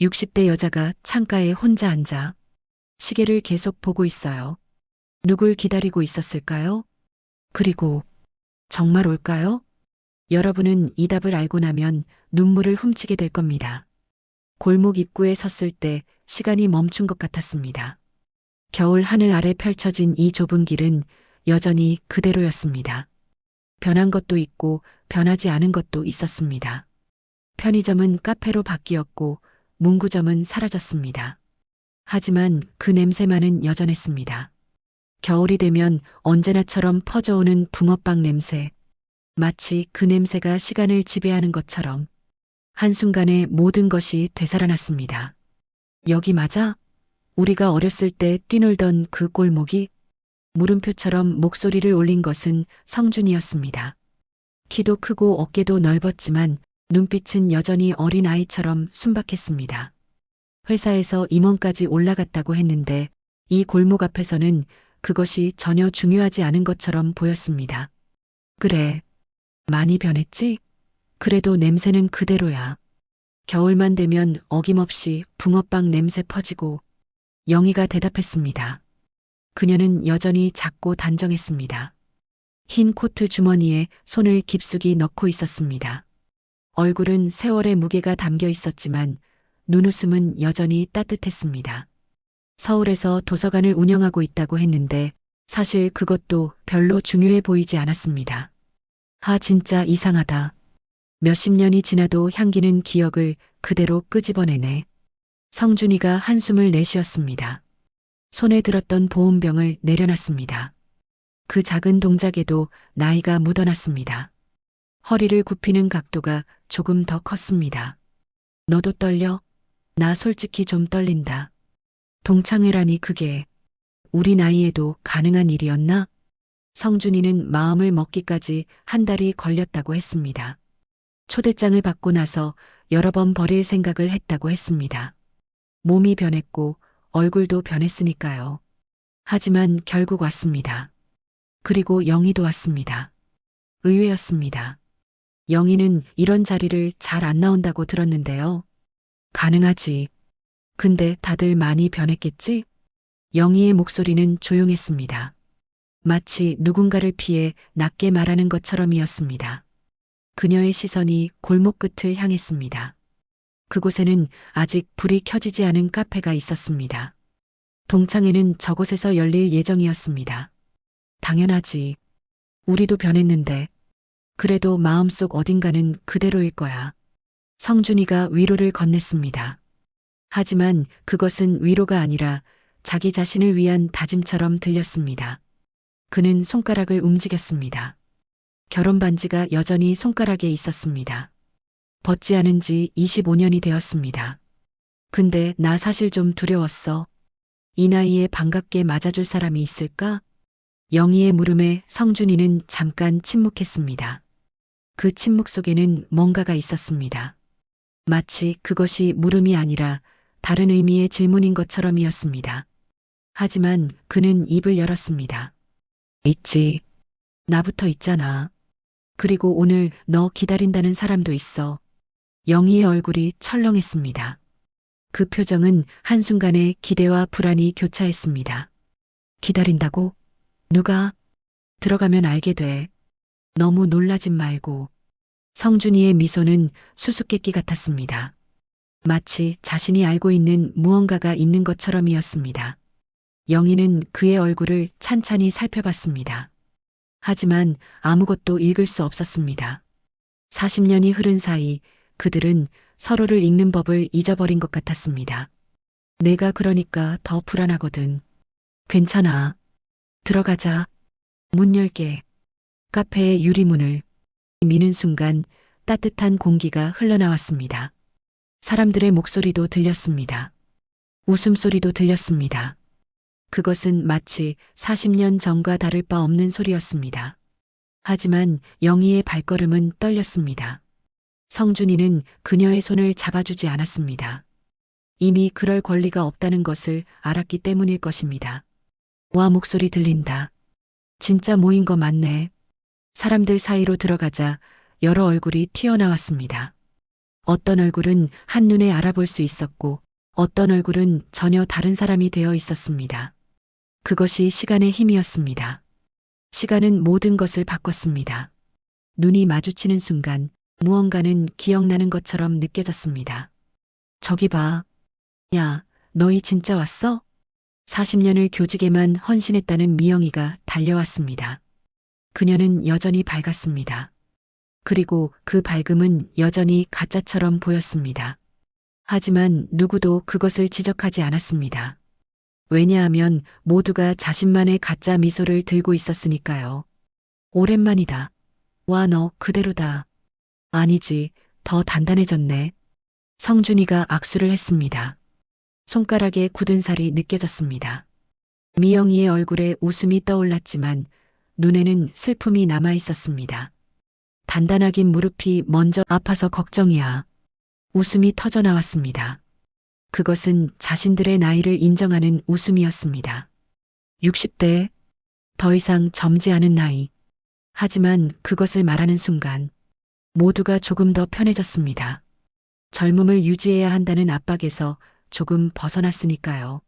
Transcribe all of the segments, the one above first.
60대 여자가 창가에 혼자 앉아 시계를 계속 보고 있어요. 누굴 기다리고 있었을까요? 그리고 정말 올까요? 여러분은 이 답을 알고 나면 눈물을 훔치게 될 겁니다. 골목 입구에 섰을 때 시간이 멈춘 것 같았습니다. 겨울 하늘 아래 펼쳐진 이 좁은 길은 여전히 그대로였습니다. 변한 것도 있고 변하지 않은 것도 있었습니다. 편의점은 카페로 바뀌었고 문구점은 사라졌습니다. 하지만 그 냄새만은 여전했습니다. 겨울이 되면 언제나처럼 퍼져오는 붕어빵 냄새. 마치 그 냄새가 시간을 지배하는 것처럼 한순간에 모든 것이 되살아났습니다. 여기 맞아? 우리가 어렸을 때 뛰놀던 그 골목이? 물음표처럼 목소리를 올린 것은 성준이었습니다. 키도 크고 어깨도 넓었지만 눈빛은 여전히 어린 아이처럼 순박했습니다. 회사에서 임원까지 올라갔다고 했는데 이 골목 앞에서는 그것이 전혀 중요하지 않은 것처럼 보였습니다. 그래, 많이 변했지? 그래도 냄새는 그대로야. 겨울만 되면 어김없이 붕어빵 냄새 퍼지고 영희가 대답했습니다. 그녀는 여전히 작고 단정했습니다. 흰 코트 주머니에 손을 깊숙이 넣고 있었습니다. 얼굴은 세월의 무게가 담겨 있었지만 눈웃음은 여전히 따뜻했습니다. 서울에서 도서관을 운영하고 있다고 했는데 사실 그것도 별로 중요해 보이지 않았습니다. 진짜 이상하다. 몇십 년이 지나도 향기는 기억을 그대로 끄집어내네. 성준이가 한숨을 내쉬었습니다. 손에 들었던 보온병을 내려놨습니다. 그 작은 동작에도 나이가 묻어났습니다. 허리를 굽히는 각도가 조금 더 컸습니다. 너도 떨려? 나 솔직히 좀 떨린다. 동창회라니 그게 우리 나이에도 가능한 일이었나? 성준이는 마음을 먹기까지 한 달이 걸렸다고 했습니다. 초대장을 받고 나서 여러 번 버릴 생각을 했다고 했습니다. 몸이 변했고 얼굴도 변했으니까요. 하지만 결국 왔습니다. 그리고 영희도 왔습니다. 의외였습니다. 영희는 이런 자리를 잘 안 나온다고 들었는데요. 가능하지. 근데 다들 많이 변했겠지? 영희의 목소리는 조용했습니다. 마치 누군가를 피해 낮게 말하는 것처럼이었습니다. 그녀의 시선이 골목 끝을 향했습니다. 그곳에는 아직 불이 켜지지 않은 카페가 있었습니다. 동창회는 저곳에서 열릴 예정이었습니다. 당연하지. 우리도 변했는데. 그래도 마음속 어딘가는 그대로일 거야. 성준이가 위로를 건넸습니다. 하지만 그것은 위로가 아니라 자기 자신을 위한 다짐처럼 들렸습니다. 그는 손가락을 움직였습니다. 결혼 반지가 여전히 손가락에 있었습니다. 벗지 않은 지 25년이 되었습니다. 근데 나 사실 좀 두려웠어. 이 나이에 반갑게 맞아줄 사람이 있을까? 영희의 물음에 성준이는 잠깐 침묵했습니다. 그 침묵 속에는 뭔가가 있었습니다. 마치 그것이 물음이 아니라 다른 의미의 질문인 것처럼이었습니다. 하지만 그는 입을 열었습니다. 있지. 나부터 있잖아. 그리고 오늘 너 기다린다는 사람도 있어. 영희의 얼굴이 철렁했습니다. 그 표정은 한순간에 기대와 불안이 교차했습니다. 기다린다고? 누가? 들어가면 알게 돼. 너무 놀라진 말고. 성준이의 미소는 수수께끼 같았습니다. 마치 자신이 알고 있는 무언가가 있는 것처럼이었습니다. 영희는 그의 얼굴을 찬찬히 살펴봤습니다. 하지만 아무것도 읽을 수 없었습니다. 40년이 흐른 사이 그들은 서로를 읽는 법을 잊어버린 것 같았습니다. 내가 그러니까 더 불안하거든. 괜찮아. 들어가자. 문 열게. 카페의 유리문을 미는 순간 따뜻한 공기가 흘러나왔습니다. 사람들의 목소리도 들렸습니다. 웃음소리도 들렸습니다. 그것은 마치 40년 전과 다를 바 없는 소리였습니다. 하지만 영희의 발걸음은 떨렸습니다. 성준이는 그녀의 손을 잡아주지 않았습니다. 이미 그럴 권리가 없다는 것을 알았기 때문일 것입니다. 와, 목소리 들린다. 진짜 모인 거 맞네. 사람들 사이로 들어가자 여러 얼굴이 튀어나왔습니다. 어떤 얼굴은 한눈에 알아볼 수 있었고 어떤 얼굴은 전혀 다른 사람이 되어 있었습니다. 그것이 시간의 힘이었습니다. 시간은 모든 것을 바꿨습니다. 눈이 마주치는 순간 무언가는 기억나는 것처럼 느껴졌습니다. 저기 봐. 야, 너희 진짜 왔어? 40년을 교직에만 헌신했다는 미영이가 달려왔습니다. 그녀는 여전히 밝았습니다. 그리고 그 밝음은 여전히 가짜처럼 보였습니다. 하지만 누구도 그것을 지적하지 않았습니다. 왜냐하면 모두가 자신만의 가짜 미소를 들고 있었으니까요. 오랜만이다. 와, 너 그대로다. 아니지, 더 단단해졌네. 성준이가 악수를 했습니다. 손가락에 굳은 살이 느껴졌습니다. 미영이의 얼굴에 웃음이 떠올랐지만 눈에는 슬픔이 남아 있었습니다. 단단하긴 무릎이 먼저 아파서 걱정이야. 웃음이 터져 나왔습니다. 그것은 자신들의 나이를 인정하는 웃음이었습니다. 60대, 더 이상 젊지 않은 나이. 하지만 그것을 말하는 순간 모두가 조금 더 편해졌습니다. 젊음을 유지해야 한다는 압박에서 조금 벗어났으니까요.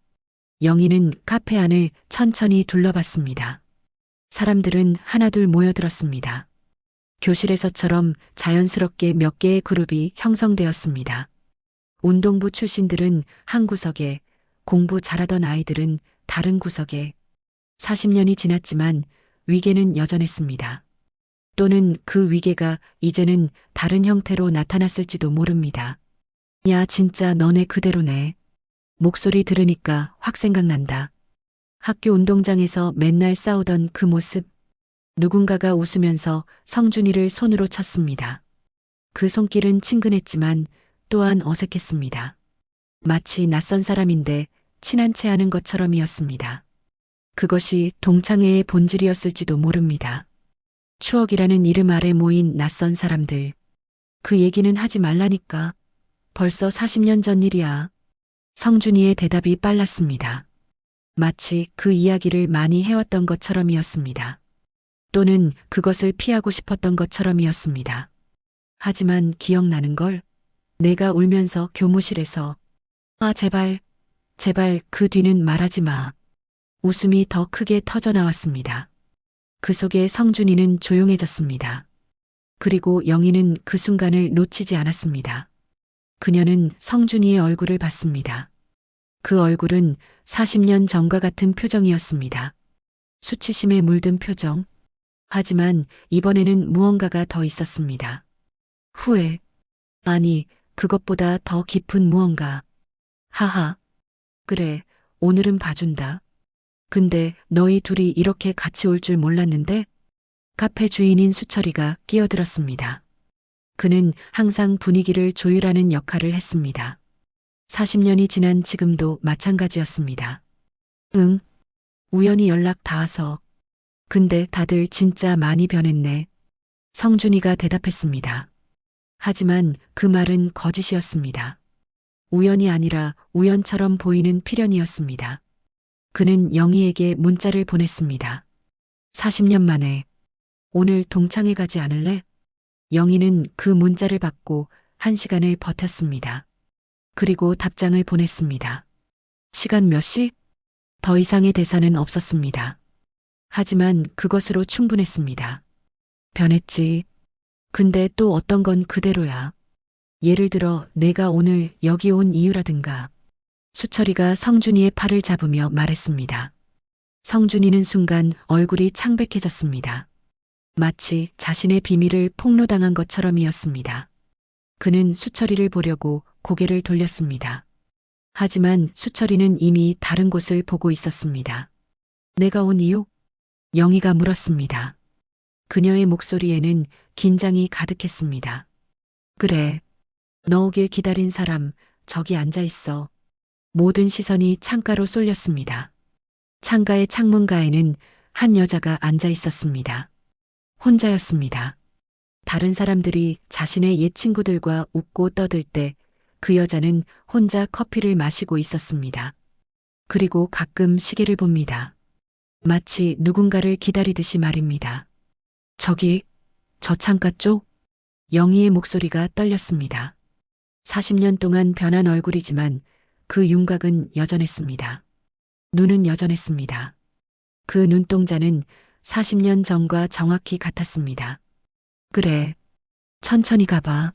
영희는 카페 안을 천천히 둘러봤습니다. 사람들은 하나둘 모여들었습니다. 교실에서처럼 자연스럽게 몇 개의 그룹이 형성되었습니다. 운동부 출신들은 한 구석에, 공부 잘하던 아이들은 다른 구석에. 40년이 지났지만 위계는 여전했습니다. 또는 그 위계가 이제는 다른 형태로 나타났을지도 모릅니다. 야, 진짜 너네 그대로네. 목소리 들으니까 확 생각난다. 학교 운동장에서 맨날 싸우던 그 모습. 누군가가 웃으면서 성준이를 손으로 쳤습니다. 그 손길은 친근했지만 또한 어색했습니다. 마치 낯선 사람인데 친한 체 하는 것처럼이었습니다. 그것이 동창회의 본질이었을지도 모릅니다. 추억이라는 이름 아래 모인 낯선 사람들. 그 얘기는 하지 말라니까. 벌써 40년 전 일이야. 성준이의 대답이 빨랐습니다. 마치 그 이야기를 많이 해왔던 것처럼이었습니다. 또는 그것을 피하고 싶었던 것처럼이었습니다. 하지만 기억나는 걸 내가 울면서 교무실에서 아, 제발, 제발 그 뒤는 말하지 마. 웃음이 더 크게 터져 나왔습니다. 그 속에 성준이는 조용해졌습니다. 그리고 영희는 그 순간을 놓치지 않았습니다. 그녀는 성준이의 얼굴을 봤습니다. 그 얼굴은 40년 전과 같은 표정이었습니다. 수치심에 물든 표정. 하지만 이번에는 무언가가 더 있었습니다. 후회. 아니, 그것보다 더 깊은 무언가. 하하. 그래, 오늘은 봐준다. 근데 너희 둘이 이렇게 같이 올 줄 몰랐는데? 카페 주인인 수철이가 끼어들었습니다. 그는 항상 분위기를 조율하는 역할을 했습니다. 40년이 지난 지금도 마찬가지였습니다. 응. 우연히 연락 닿아서. 근데 다들 진짜 많이 변했네. 성준이가 대답했습니다. 하지만 그 말은 거짓이었습니다. 우연이 아니라 우연처럼 보이는 필연이었습니다. 그는 영희에게 문자를 보냈습니다. 40년 만에 오늘 동창회 가지 않을래? 영희는 그 문자를 받고 1시간을 버텼습니다. 그리고 답장을 보냈습니다. 시간 몇 시? 더 이상의 대사는 없었습니다. 하지만 그것으로 충분했습니다. 변했지. 근데 또 어떤 건 그대로야. 예를 들어 내가 오늘 여기 온 이유라든가. 수철이가 성준이의 팔을 잡으며 말했습니다. 성준이는 순간 얼굴이 창백해졌습니다. 마치 자신의 비밀을 폭로당한 것처럼이었습니다. 그는 수철이를 보려고 고개를 돌렸습니다. 하지만 수철이는 이미 다른 곳을 보고 있었습니다. 내가 온 이유? 영희가 물었습니다. 그녀의 목소리에는 긴장이 가득했습니다. 그래. 너 오길 기다린 사람 저기 앉아 있어. 모든 시선이 창가로 쏠렸습니다. 창가의 창문가에는 한 여자가 앉아 있었습니다. 혼자였습니다. 다른 사람들이 자신의 옛 친구들과 웃고 떠들 때 그 여자는 혼자 커피를 마시고 있었습니다. 그리고 가끔 시계를 봅니다. 마치 누군가를 기다리듯이 말입니다. 저기, 저 창가 쪽? 영희의 목소리가 떨렸습니다. 40년 동안 변한 얼굴이지만 그 윤곽은 여전했습니다. 눈은 여전했습니다. 그 눈동자는 40년 전과 정확히 같았습니다. 그래. 천천히 가봐.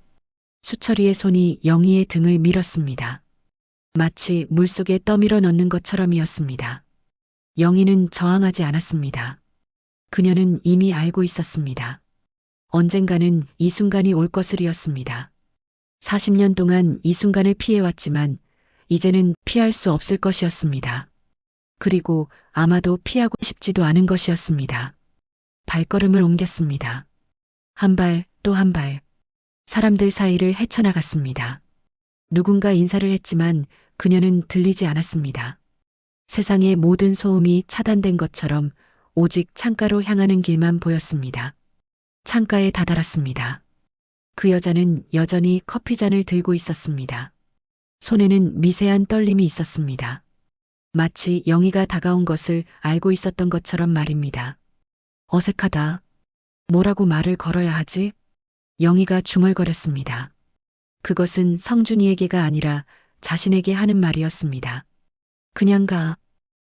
수철이의 손이 영희의 등을 밀었습니다. 마치 물속에 떠밀어 넣는 것처럼이었습니다. 영희는 저항하지 않았습니다. 그녀는 이미 알고 있었습니다. 언젠가는 이 순간이 올 것을이었습니다. 40년 동안 이 순간을 피해왔지만 이제는 피할 수 없을 것이었습니다. 그리고 아마도 피하고 싶지도 않은 것이었습니다. 발걸음을 옮겼습니다. 한 발, 또 한 발. 사람들 사이를 헤쳐나갔습니다. 누군가 인사를 했지만 그녀는 들리지 않았습니다. 세상의 모든 소음이 차단된 것처럼 오직 창가로 향하는 길만 보였습니다. 창가에 다다랐습니다. 그 여자는 여전히 커피잔을 들고 있었습니다. 손에는 미세한 떨림이 있었습니다. 마치 영희가 다가온 것을 알고 있었던 것처럼 말입니다. 어색하다. 뭐라고 말을 걸어야 하지? 영희가 중얼거렸습니다. 그것은 성준이에게가 아니라 자신에게 하는 말이었습니다. 그냥 가.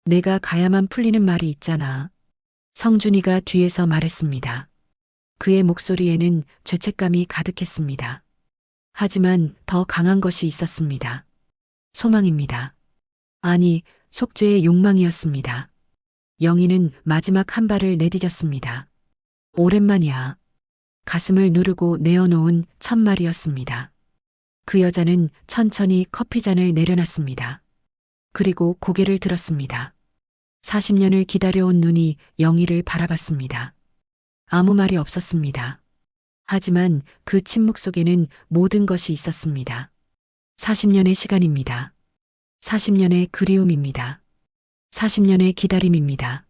내가 가야만 풀리는 말이 있잖아. 성준이가 뒤에서 말했습니다. 그의 목소리에는 죄책감이 가득했습니다. 하지만 더 강한 것이 있었습니다. 소망입니다. 아니, 속죄의 욕망이었습니다. 영희는 마지막 한 발을 내디뎠습니다. 오랜만이야. 가슴을 누르고 내어놓은 첫 말이었습니다. 그 여자는 천천히 커피잔을 내려놨습니다. 그리고 고개를 들었습니다. 40년을 기다려온 눈이 영희를 바라봤습니다. 아무 말이 없었습니다. 하지만 그 침묵 속에는 모든 것이 있었습니다. 40년의 시간입니다. 40년의 그리움입니다. 40년의 기다림입니다.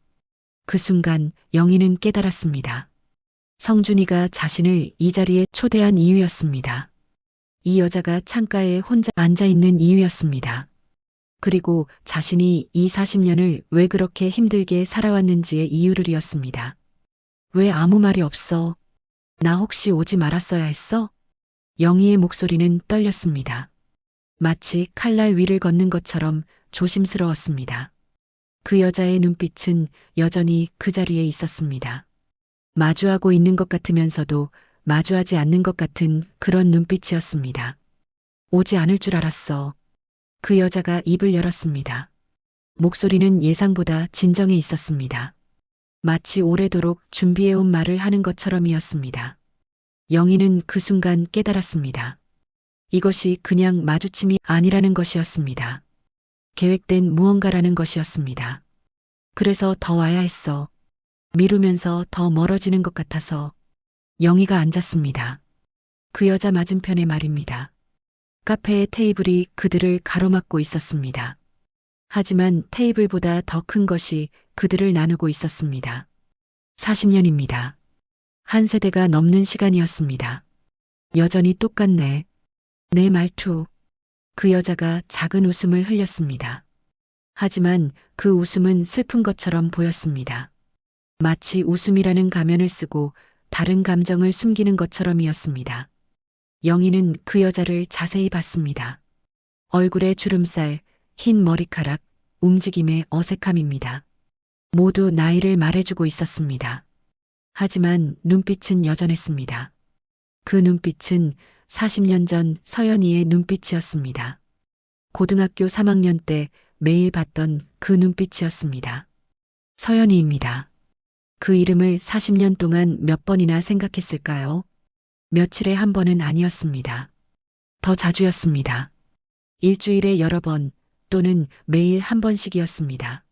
그 순간 영희는 깨달았습니다. 성준이가 자신을 이 자리에 초대한 이유였습니다. 이 여자가 창가에 혼자 앉아 있는 이유였습니다. 그리고 자신이 이 40년을 왜 그렇게 힘들게 살아왔는지의 이유를이었습니다. 왜 아무 말이 없어? 나 혹시 오지 말았어야 했어? 영희의 목소리는 떨렸습니다. 마치 칼날 위를 걷는 것처럼 조심스러웠습니다. 그 여자의 눈빛은 여전히 그 자리에 있었습니다. 마주하고 있는 것 같으면서도 마주하지 않는 것 같은 그런 눈빛이었습니다. 오지 않을 줄 알았어. 그 여자가 입을 열었습니다. 목소리는 예상보다 진정해 있었습니다. 마치 오래도록 준비해온 말을 하는 것처럼이었습니다. 영희는 그 순간 깨달았습니다. 이것이 그냥 마주침이 아니라는 것이었습니다. 계획된 무언가라는 것이었습니다. 그래서 더 와야 했어. 미루면서 더 멀어지는 것 같아서. 영희가 앉았습니다. 그 여자 맞은편에 말입니다. 카페의 테이블이 그들을 가로막고 있었습니다. 하지만 테이블보다 더 큰 것이 그들을 나누고 있었습니다. 40년입니다. 한 세대가 넘는 시간이었습니다. 여전히 똑같네. 내 말투. 그 여자가 작은 웃음을 흘렸습니다. 하지만 그 웃음은 슬픈 것처럼 보였습니다. 마치 웃음이라는 가면을 쓰고 다른 감정을 숨기는 것처럼이었습니다. 영희는 그 여자를 자세히 봤습니다. 얼굴의 주름살, 흰 머리카락, 움직임의 어색함입니다. 모두 나이를 말해주고 있었습니다. 하지만 눈빛은 여전했습니다. 그 눈빛은 40년 전 서연이의 눈빛이었습니다. 고등학교 3학년 때 매일 봤던 그 눈빛이었습니다. 서연이입니다. 그 이름을 40년 동안 몇 번이나 생각했을까요? 며칠에 한 번은 아니었습니다. 더 자주였습니다. 일주일에 여러 번 또는 매일 한 번씩이었습니다.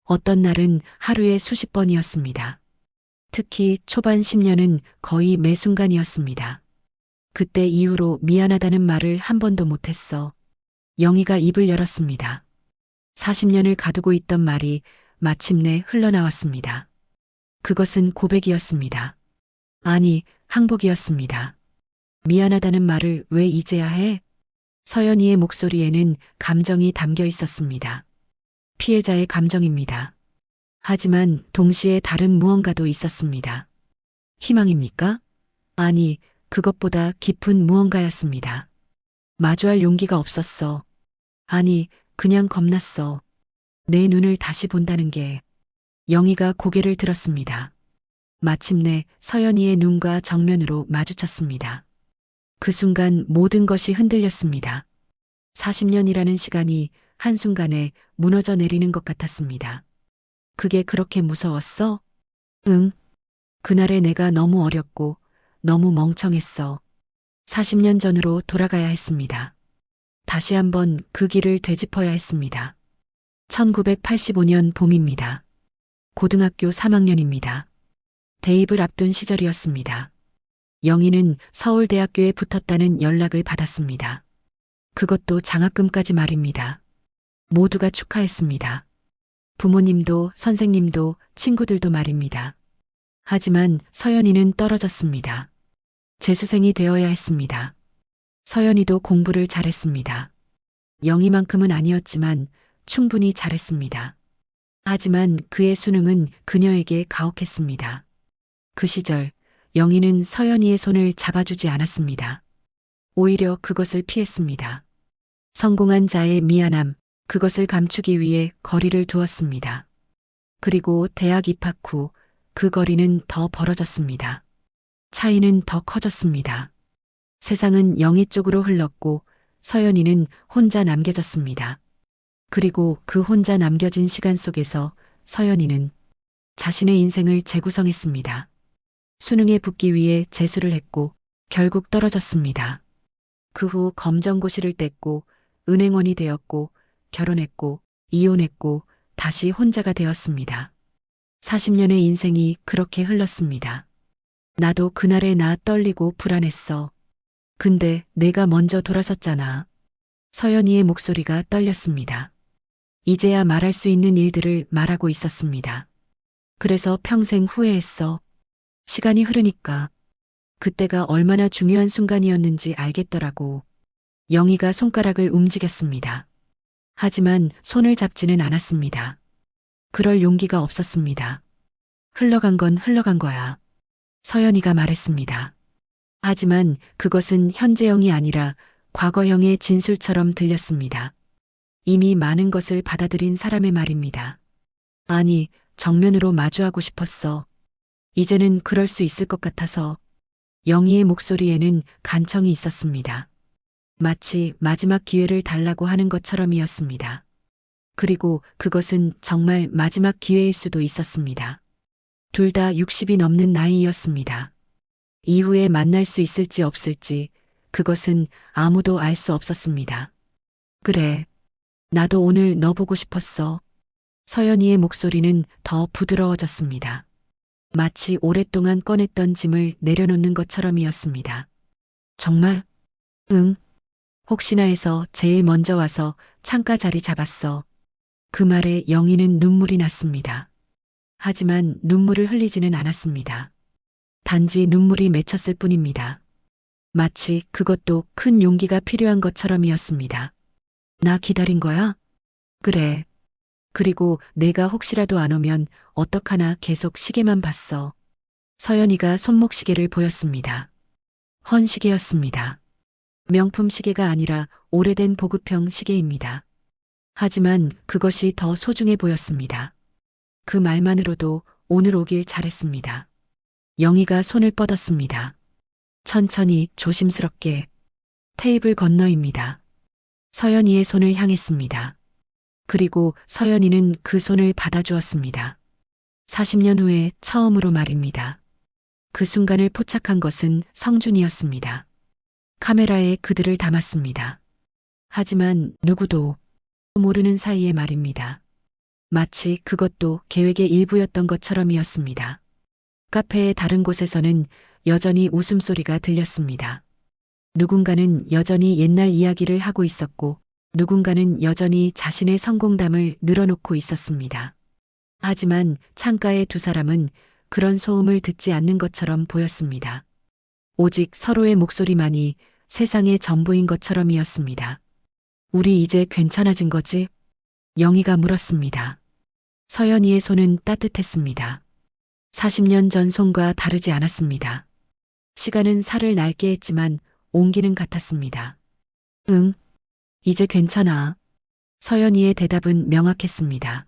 어떤 날은 하루에 수십 번이었습니다. 특히 초반 10년은 거의 매 순간이었습니다. 그때 이후로 미안하다는 말을 한 번도 못했어. 영희가 입을 열었습니다. 40년을 가두고 있던 말이 마침내 흘러나왔습니다. 그것은 고백이었습니다. 아니, 항복이었습니다. 미안하다는 말을 왜 이제야 해? 서연이의 목소리에는 감정이 담겨 있었습니다. 피해자의 감정입니다. 하지만 동시에 다른 무언가도 있었습니다. 희망입니까? 아니, 그것보다 깊은 무언가였습니다. 마주할 용기가 없었어. 아니, 그냥 겁났어. 내 눈을 다시 본다는 게. 영희가 고개를 들었습니다. 마침내 서연이의 눈과 정면으로 마주쳤습니다. 그 순간 모든 것이 흔들렸습니다. 40년이라는 시간이 한순간에 무너져 내리는 것 같았습니다. 그게 그렇게 무서웠어? 응. 그날의 내가 너무 어렸고 너무 멍청했어. 40년 전으로 돌아가야 했습니다. 다시 한번 그 길을 되짚어야 했습니다. 1985년 봄입니다. 고등학교 3학년입니다. 대입을 앞둔 시절이었습니다. 영희는 서울대학교에 붙었다는 연락을 받았습니다. 그것도 장학금까지 말입니다. 모두가 축하했습니다. 부모님도 선생님도 친구들도 말입니다. 하지만 서연이는 떨어졌습니다. 재수생이 되어야 했습니다. 서연이도 공부를 잘했습니다. 영희만큼은 아니었지만 충분히 잘했습니다. 하지만 그의 수능은 그녀에게 가혹했습니다. 그 시절 영희는 서연이의 손을 잡아주지 않았습니다. 오히려 그것을 피했습니다. 성공한 자의 미안함, 그것을 감추기 위해 거리를 두었습니다. 그리고 대학 입학 후 그 거리는 더 벌어졌습니다. 차이는 더 커졌습니다. 세상은 영희 쪽으로 흘렀고 서연이는 혼자 남겨졌습니다. 그리고 그 혼자 남겨진 시간 속에서 서연이는 자신의 인생을 재구성했습니다. 수능에 붙기 위해 재수를 했고 결국 떨어졌습니다. 그 후 검정고시를 뗐고 은행원이 되었고 결혼했고 이혼했고 다시 혼자가 되었습니다. 40년의 인생이 그렇게 흘렀습니다. 나도 그날의 나 떨리고 불안했어. 근데 내가 먼저 돌아섰잖아. 서연이의 목소리가 떨렸습니다. 이제야 말할 수 있는 일들을 말하고 있었습니다. 그래서 평생 후회했어. 시간이 흐르니까 그때가 얼마나 중요한 순간이었는지 알겠더라고. 영희가 손가락을 움직였습니다. 하지만 손을 잡지는 않았습니다. 그럴 용기가 없었습니다. 흘러간 건 흘러간 거야. 서연이가 말했습니다. 하지만 그것은 현재형이 아니라 과거형의 진술처럼 들렸습니다. 이미 많은 것을 받아들인 사람의 말입니다. 아니, 정면으로 마주하고 싶었어. 이제는 그럴 수 있을 것 같아서. 영희의 목소리에는 간청이 있었습니다. 마치 마지막 기회를 달라고 하는 것처럼이었습니다. 그리고 그것은 정말 마지막 기회일 수도 있었습니다. 둘 다 60이 넘는 나이였습니다. 이후에 만날 수 있을지 없을지 그것은 아무도 알 수 없었습니다. 그래, 나도 오늘 너 보고 싶었어. 서연이의 목소리는 더 부드러워졌습니다. 마치 오랫동안 꺼냈던 짐을 내려놓는 것처럼이었습니다. 정말? 응. 혹시나 해서 제일 먼저 와서 창가 자리 잡았어. 그 말에 영희는 눈물이 났습니다. 하지만 눈물을 흘리지는 않았습니다. 단지 눈물이 맺혔을 뿐입니다. 마치 그것도 큰 용기가 필요한 것처럼이었습니다. 나 기다린 거야? 그래. 그리고 내가 혹시라도 안 오면 어떡하나 계속 시계만 봤어. 서연이가 손목시계를 보였습니다. 헌시계였습니다. 명품 시계가 아니라 오래된 보급형 시계입니다. 하지만 그것이 더 소중해 보였습니다. 그 말만으로도 오늘 오길 잘했습니다. 영희가 손을 뻗었습니다. 천천히 조심스럽게 테이블 건너입니다. 서연이의 손을 향했습니다. 그리고 서연이는 그 손을 받아주었습니다. 40년 후에 처음으로 말입니다. 그 순간을 포착한 것은 성준이었습니다. 카메라에 그들을 담았습니다. 하지만 누구도 모르는 사이에 말입니다. 마치 그것도 계획의 일부였던 것처럼이었습니다. 카페의 다른 곳에서는 여전히 웃음소리가 들렸습니다. 누군가는 여전히 옛날 이야기를 하고 있었고 누군가는 여전히 자신의 성공담을 늘어놓고 있었습니다. 하지만 창가의 두 사람은 그런 소음을 듣지 않는 것처럼 보였습니다. 오직 서로의 목소리만이 세상의 전부인 것처럼이었습니다. 우리 이제 괜찮아진 거지? 영희가 물었습니다. 서연이의 손은 따뜻했습니다. 40년 전 손과 다르지 않았습니다. 시간은 살을 낡게 했지만 온기는 같았습니다. 응, 이제 괜찮아. 서연이의 대답은 명확했습니다.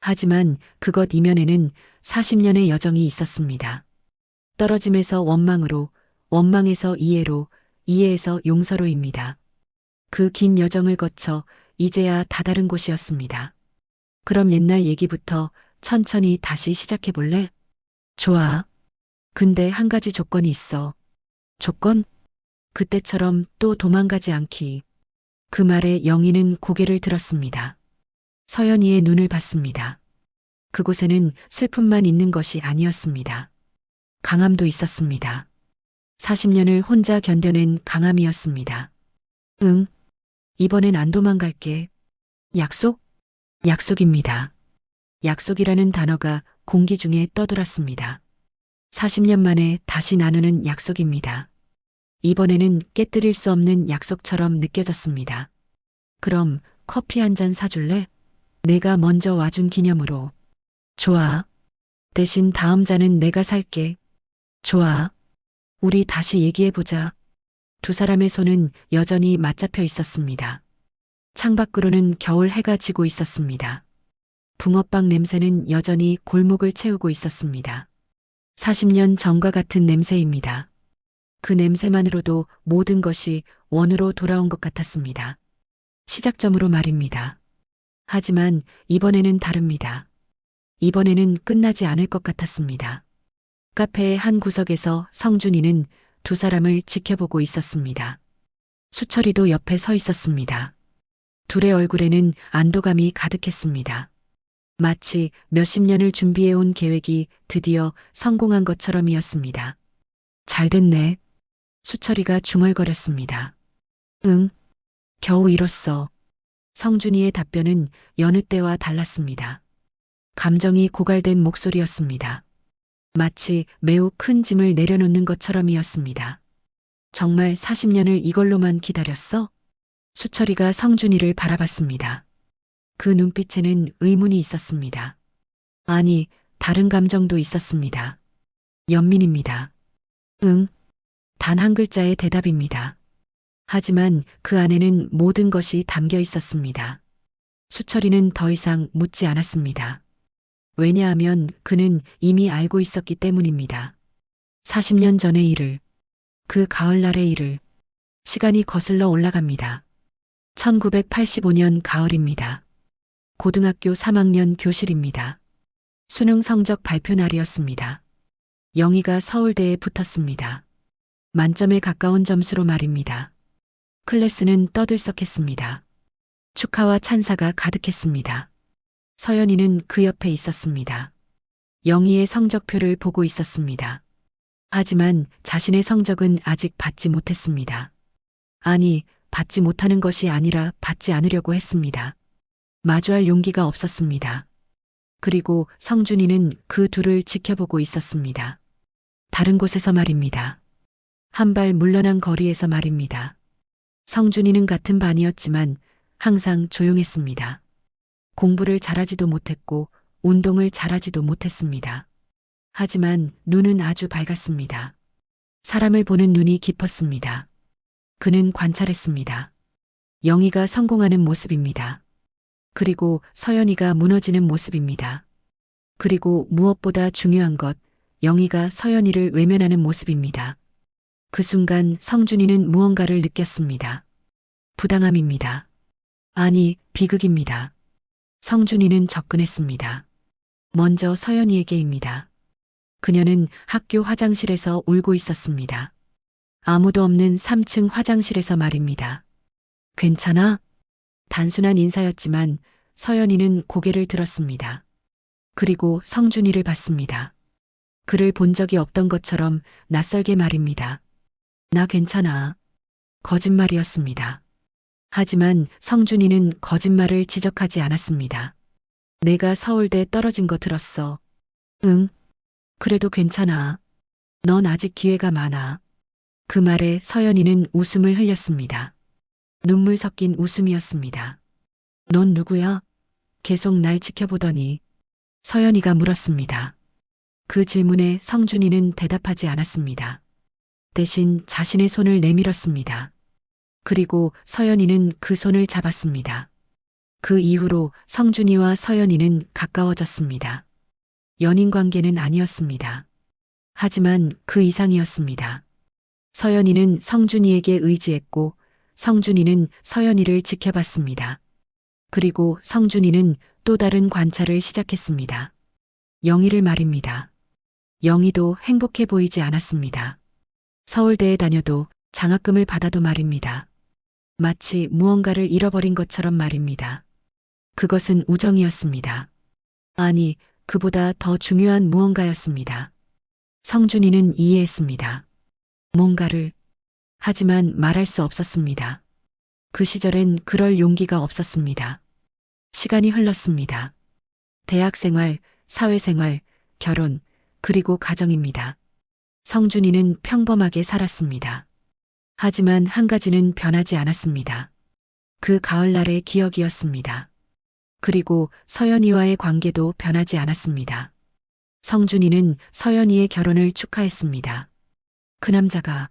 하지만 그것 이면에는 40년의 여정이 있었습니다. 떨어짐에서 원망으로, 원망에서 이해로, 이해에서 용서로입니다. 그 긴 여정을 거쳐 이제야 다다른 곳이었습니다. 그럼 옛날 얘기부터 천천히 다시 시작해 볼래? 좋아. 근데 한 가지 조건이 있어. 조건? 그때처럼 또 도망가지 않기. 그 말에 영희는 고개를 들었습니다. 서연이의 눈을 봤습니다. 그곳에는 슬픔만 있는 것이 아니었습니다. 강함도 있었습니다. 40년을 혼자 견뎌낸 강함이었습니다. 응, 이번엔 안 도망갈게. 약속? 약속입니다. 약속이라는 단어가 공기 중에 떠돌았습니다. 40년 만에 다시 나누는 약속입니다. 이번에는 깨뜨릴 수 없는 약속처럼 느껴졌습니다. 그럼 커피 한 잔 사줄래? 내가 먼저 와준 기념으로. 좋아. 대신 다음 잔은 내가 살게. 좋아. 우리 다시 얘기해보자. 두 사람의 손은 여전히 맞잡혀 있었습니다. 창밖으로는 겨울 해가 지고 있었습니다. 붕어빵 냄새는 여전히 골목을 채우고 있었습니다. 40년 전과 같은 냄새입니다. 그 냄새만으로도 모든 것이 원으로 돌아온 것 같았습니다. 시작점으로 말입니다. 하지만 이번에는 다릅니다. 이번에는 끝나지 않을 것 같았습니다. 카페의 한 구석에서 성준이는 두 사람을 지켜보고 있었습니다. 수철이도 옆에 서 있었습니다. 둘의 얼굴에는 안도감이 가득했습니다. 마치 몇십 년을 준비해온 계획이 드디어 성공한 것처럼이었습니다. 잘 됐네. 수철이가 중얼거렸습니다. 응, 겨우 이뤘어. 성준이의 답변은 여느 때와 달랐습니다. 감정이 고갈된 목소리였습니다. 마치 매우 큰 짐을 내려놓는 것처럼이었습니다. 정말 40년을 이걸로만 기다렸어? 수철이가 성준이를 바라봤습니다. 그 눈빛에는 의문이 있었습니다. 아니, 다른 감정도 있었습니다. 연민입니다. 응, 단 한 글자의 대답입니다. 하지만 그 안에는 모든 것이 담겨 있었습니다. 수철이는 더 이상 묻지 않았습니다. 왜냐하면 그는 이미 알고 있었기 때문입니다. 40년 전의 일을, 그 가을날의 일을, 시간이 거슬러 올라갑니다. 1985년 가을입니다. 고등학교 3학년 교실입니다. 수능 성적 발표 날이었습니다. 영희가 서울대에 붙었습니다. 만점에 가까운 점수로 말입니다. 클래스는 떠들썩했습니다. 축하와 찬사가 가득했습니다. 서연이는 그 옆에 있었습니다. 영희의 성적표를 보고 있었습니다. 하지만 자신의 성적은 아직 받지 못했습니다. 아니, 받지 못하는 것이 아니라 받지 않으려고 했습니다. 마주할 용기가 없었습니다. 그리고 성준이는 그 둘을 지켜보고 있었습니다. 다른 곳에서 말입니다. 한 발 물러난 거리에서 말입니다. 성준이는 같은 반이었지만 항상 조용했습니다. 공부를 잘하지도 못했고 운동을 잘하지도 못했습니다. 하지만 눈은 아주 밝았습니다. 사람을 보는 눈이 깊었습니다. 그는 관찰했습니다. 영희가 성공하는 모습입니다. 그리고 서연이가 무너지는 모습입니다. 그리고 무엇보다 중요한 것, 영희가 서연이를 외면하는 모습입니다. 그 순간 성준이는 무언가를 느꼈습니다. 부당함입니다. 아니, 비극입니다. 성준이는 접근했습니다. 먼저 서연이에게입니다. 그녀는 학교 화장실에서 울고 있었습니다. 아무도 없는 3층 화장실에서 말입니다. 괜찮아? 단순한 인사였지만 서연이는 고개를 들었습니다. 그리고 성준이를 봤습니다. 그를 본 적이 없던 것처럼 낯설게 말입니다. 나 괜찮아. 거짓말이었습니다. 하지만 성준이는 거짓말을 지적하지 않았습니다. 내가 서울대 떨어진 거 들었어. 응, 그래도 괜찮아. 넌 아직 기회가 많아. 그 말에 서연이는 웃음을 흘렸습니다. 눈물 섞인 웃음이었습니다. 넌 누구야? 계속 날 지켜보더니 서연이가 물었습니다. 그 질문에 성준이는 대답하지 않았습니다. 대신 자신의 손을 내밀었습니다. 그리고 서연이는 그 손을 잡았습니다. 그 이후로 성준이와 서연이는 가까워졌습니다. 연인 관계는 아니었습니다. 하지만 그 이상이었습니다. 서연이는 성준이에게 의지했고 성준이는 서연이를 지켜봤습니다. 그리고 성준이는 또 다른 관찰을 시작했습니다. 영희를 말입니다. 영희도 행복해 보이지 않았습니다. 서울대에 다녀도 장학금을 받아도 말입니다. 마치 무언가를 잃어버린 것처럼 말입니다. 그것은 우정이었습니다. 아니, 그보다 더 중요한 무언가였습니다. 성준이는 이해했습니다. 뭔가를. 하지만 말할 수 없었습니다. 그 시절엔 그럴 용기가 없었습니다. 시간이 흘렀습니다. 대학생활, 사회생활, 결혼, 그리고 가정입니다. 성준이는 평범하게 살았습니다. 하지만 한 가지는 변하지 않았습니다. 그 가을날의 기억이었습니다. 그리고 서연이와의 관계도 변하지 않았습니다. 성준이는 서연이의 결혼을 축하했습니다. 그 남자가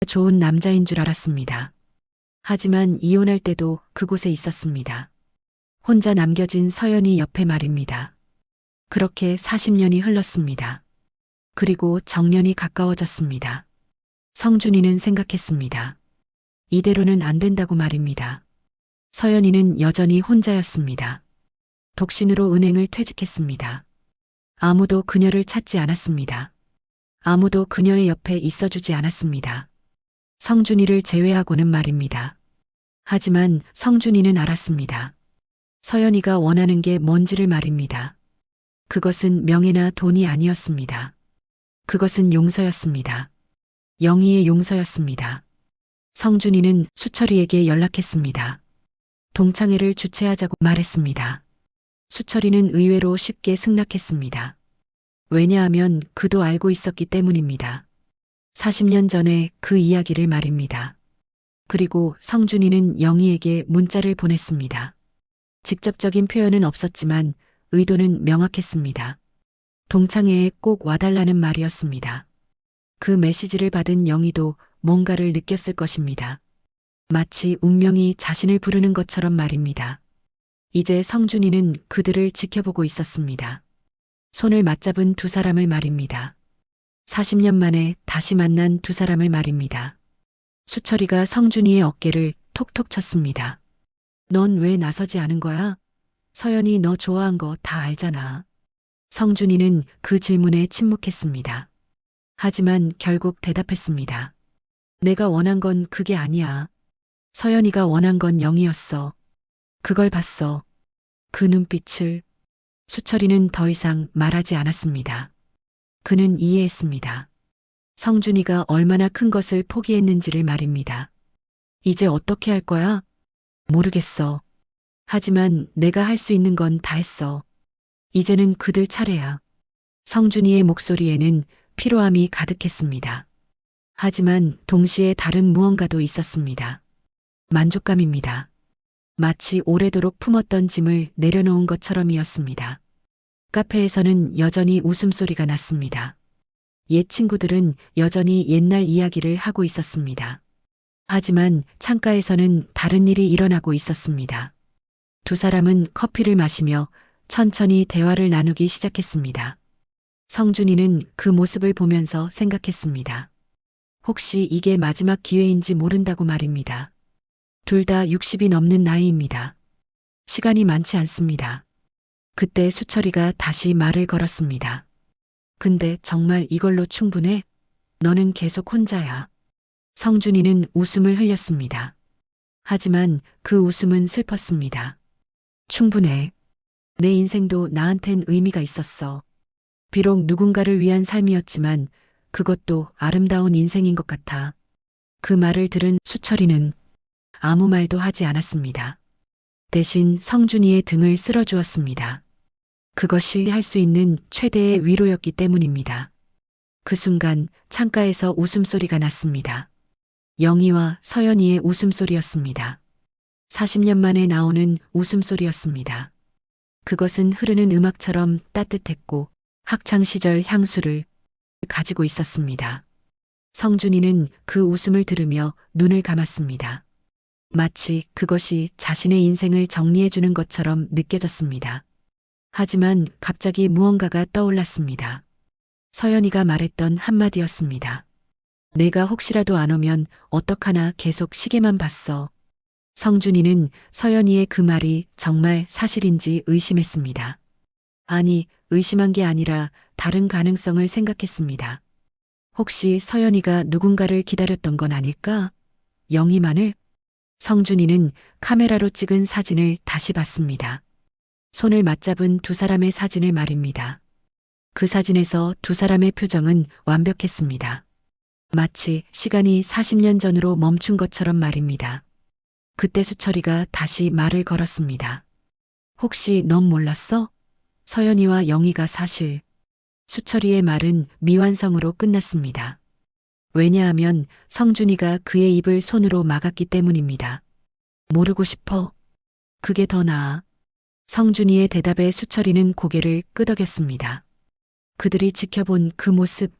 좋은 남자인 줄 알았습니다. 하지만 이혼할 때도 그곳에 있었습니다. 혼자 남겨진 서연이 옆에 말입니다. 그렇게 40년이 흘렀습니다. 그리고 정년이 가까워졌습니다. 성준이는 생각했습니다. 이대로는 안 된다고 말입니다. 서연이는 여전히 혼자였습니다. 독신으로 은행을 퇴직했습니다. 아무도 그녀를 찾지 않았습니다. 아무도 그녀의 옆에 있어주지 않았습니다. 성준이를 제외하고는 말입니다. 하지만 성준이는 알았습니다. 서연이가 원하는 게 뭔지를 말입니다. 그것은 명예나 돈이 아니었습니다. 그것은 용서였습니다. 영희의 용서였습니다. 성준이는 수철이에게 연락했습니다. 동창회를 주최하자고 말했습니다. 수철이는 의외로 쉽게 승낙했습니다. 왜냐하면 그도 알고 있었기 때문입니다. 40년 전에 그 이야기를 말입니다. 그리고 성준이는 영희에게 문자를 보냈습니다. 직접적인 표현은 없었지만 의도는 명확했습니다. 동창회에 꼭 와달라는 말이었습니다. 그 메시지를 받은 영희도 뭔가를 느꼈을 것입니다. 마치 운명이 자신을 부르는 것처럼 말입니다. 이제 성준이는 그들을 지켜보고 있었습니다. 손을 맞잡은 두 사람을 말입니다. 40년 만에 다시 만난 두 사람을 말입니다. 수철이가 성준이의 어깨를 톡톡 쳤습니다. 넌 왜 나서지 않은 거야? 서연이 너 좋아한 거 다 알잖아. 성준이는 그 질문에 침묵했습니다. 하지만 결국 대답했습니다. 내가 원한 건 그게 아니야. 서연이가 원한 건 영이었어. 그걸 봤어. 그 눈빛을. 수철이는 더 이상 말하지 않았습니다. 그는 이해했습니다. 성준이가 얼마나 큰 것을 포기했는지를 말입니다. 이제 어떻게 할 거야? 모르겠어. 하지만 내가 할 수 있는 건 다 했어. 이제는 그들 차례야. 성준이의 목소리에는 피로함이 가득했습니다. 하지만 동시에 다른 무언가도 있었습니다. 만족감입니다. 마치 오래도록 품었던 짐을 내려놓은 것처럼이었습니다. 카페에서는 여전히 웃음소리가 났습니다. 옛 친구들은 여전히 옛날 이야기를 하고 있었습니다. 하지만 창가에서는 다른 일이 일어나고 있었습니다. 두 사람은 커피를 마시며 천천히 대화를 나누기 시작했습니다. 성준이는 그 모습을 보면서 생각했습니다. 혹시 이게 마지막 기회인지 모른다고 말입니다. 둘 다 60이 넘는 나이입니다. 시간이 많지 않습니다. 그때 수철이가 다시 말을 걸었습니다. 근데 정말 이걸로 충분해? 너는 계속 혼자야. 성준이는 웃음을 흘렸습니다. 하지만 그 웃음은 슬펐습니다. 충분해. 내 인생도 나한텐 의미가 있었어. 비록 누군가를 위한 삶이었지만 그것도 아름다운 인생인 것 같아. 그 말을 들은 수철이는 아무 말도 하지 않았습니다. 대신 성준이의 등을 쓸어주었습니다. 그것이 할 수 있는 최대의 위로였기 때문입니다. 그 순간 창가에서 웃음소리가 났습니다. 영희와 서연이의 웃음소리였습니다. 40년 만에 나오는 웃음소리였습니다. 그것은 흐르는 음악처럼 따뜻했고 학창시절 향수를 가지고 있었습니다. 성준이는 그 웃음을 들으며 눈을 감았습니다. 마치 그것이 자신의 인생을 정리해주는 것처럼 느껴졌습니다. 하지만 갑자기 무언가가 떠올랐습니다. 서연이가 말했던 한마디였습니다. 내가 혹시라도 안 오면 어떡하나 계속 시계만 봤어. 성준이는 서연이의 그 말이 정말 사실인지 의심했습니다. 아니, 의심한 게 아니라 다른 가능성을 생각했습니다. 혹시 서연이가 누군가를 기다렸던 건 아닐까? 영희만을? 성준이는 카메라로 찍은 사진을 다시 봤습니다. 손을 맞잡은 두 사람의 사진을 말입니다. 그 사진에서 두 사람의 표정은 완벽했습니다. 마치 시간이 40년 전으로 멈춘 것처럼 말입니다. 그때 수철이가 다시 말을 걸었습니다. 혹시 넌 몰랐어? 서연이와 영희가 사실. 수철이의 말은 미완성으로 끝났습니다. 왜냐하면 성준이가 그의 입을 손으로 막았기 때문입니다. 모르고 싶어. 그게 더 나아. 성준이의 대답에 수철이는 고개를 끄덕였습니다. 그들이 지켜본 그 모습,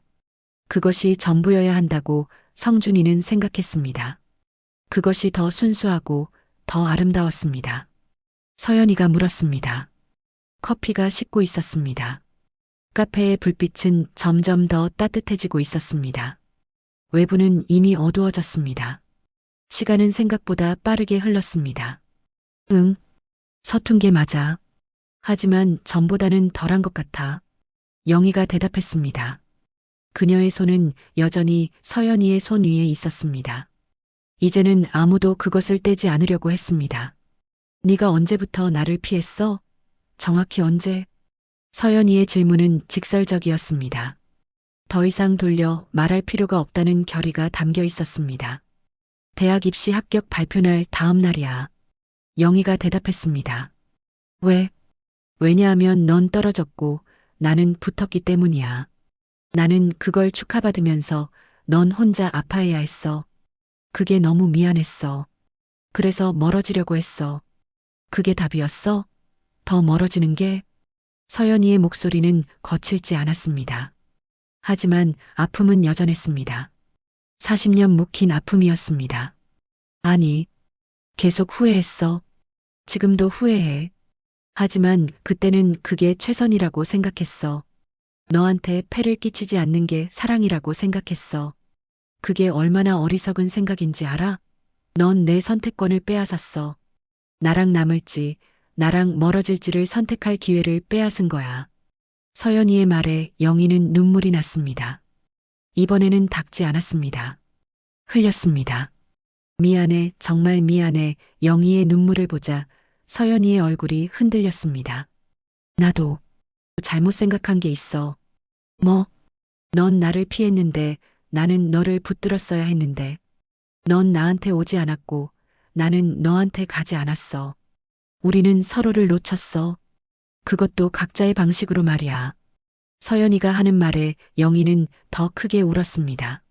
그것이 전부여야 한다고 성준이는 생각했습니다. 그것이 더 순수하고 더 아름다웠습니다. 서연이가 물었습니다. 커피가 식고 있었습니다. 카페의 불빛은 점점 더 따뜻해지고 있었습니다. 외부는 이미 어두워졌습니다. 시간은 생각보다 빠르게 흘렀습니다. 응, 서툰 게 맞아. 하지만 전보다는 덜한 것 같아. 영희가 대답했습니다. 그녀의 손은 여전히 서연이의 손 위에 있었습니다. 이제는 아무도 그것을 떼지 않으려고 했습니다. 네가 언제부터 나를 피했어? 정확히 언제? 서연이의 질문은 직설적이었습니다. 더 이상 돌려 말할 필요가 없다는 결의가 담겨 있었습니다. 대학 입시 합격 발표날 다음 날이야. 영희가 대답했습니다. 왜? 왜냐하면 넌 떨어졌고 나는 붙었기 때문이야. 나는 그걸 축하받으면서 넌 혼자 아파해야 했어. 그게 너무 미안했어. 그래서 멀어지려고 했어. 그게 답이었어? 더 멀어지는 게? 서연이의 목소리는 거칠지 않았습니다. 하지만 아픔은 여전했습니다. 40년 묵힌 아픔이었습니다. 아니, 계속 후회했어. 지금도 후회해. 하지만 그때는 그게 최선이라고 생각했어. 너한테 폐를 끼치지 않는 게 사랑이라고 생각했어. 그게 얼마나 어리석은 생각인지 알아? 넌 내 선택권을 빼앗았어. 나랑 남을지, 나랑 멀어질지를 선택할 기회를 빼앗은 거야. 서연이의 말에 영희는 눈물이 났습니다. 이번에는 닦지 않았습니다. 흘렸습니다. 미안해, 정말 미안해. 영희의 눈물을 보자 서연이의 얼굴이 흔들렸습니다. 나도 잘못 생각한 게 있어. 뭐? 넌 나를 피했는데 나는 너를 붙들었어야 했는데. 넌 나한테 오지 않았고 나는 너한테 가지 않았어. 우리는 서로를 놓쳤어. 그것도 각자의 방식으로 말이야. 서연이가 하는 말에 영희는 더 크게 울었습니다.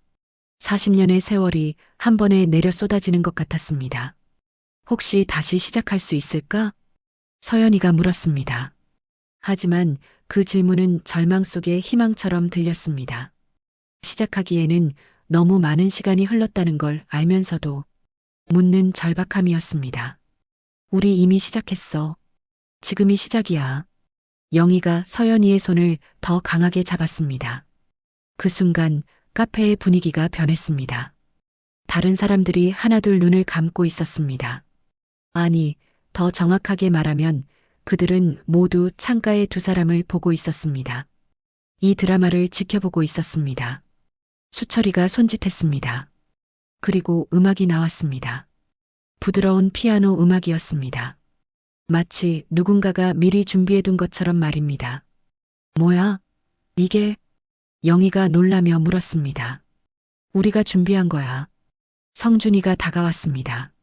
40년의 세월이 한 번에 내려 쏟아지는 것 같았습니다. 혹시 다시 시작할 수 있을까? 서연이가 물었습니다. 하지만 그 질문은 절망 속의 희망처럼 들렸습니다. 시작하기에는 너무 많은 시간이 흘렀다는 걸 알면서도 묻는 절박함이었습니다. 우리 이미 시작했어. 지금이 시작이야. 영희가 서연이의 손을 더 강하게 잡았습니다. 그 순간 카페의 분위기가 변했습니다. 다른 사람들이 하나둘 눈을 감고 있었습니다. 아니, 더 정확하게 말하면 그들은 모두 창가의 두 사람을 보고 있었습니다. 이 드라마를 지켜보고 있었습니다. 수철이가 손짓했습니다. 그리고 음악이 나왔습니다. 부드러운 피아노 음악이었습니다. 마치 누군가가 미리 준비해둔 것처럼 말입니다. 뭐야? 이게? 영희가 놀라며 물었습니다. 우리가 준비한 거야. 성준이가 다가왔습니다.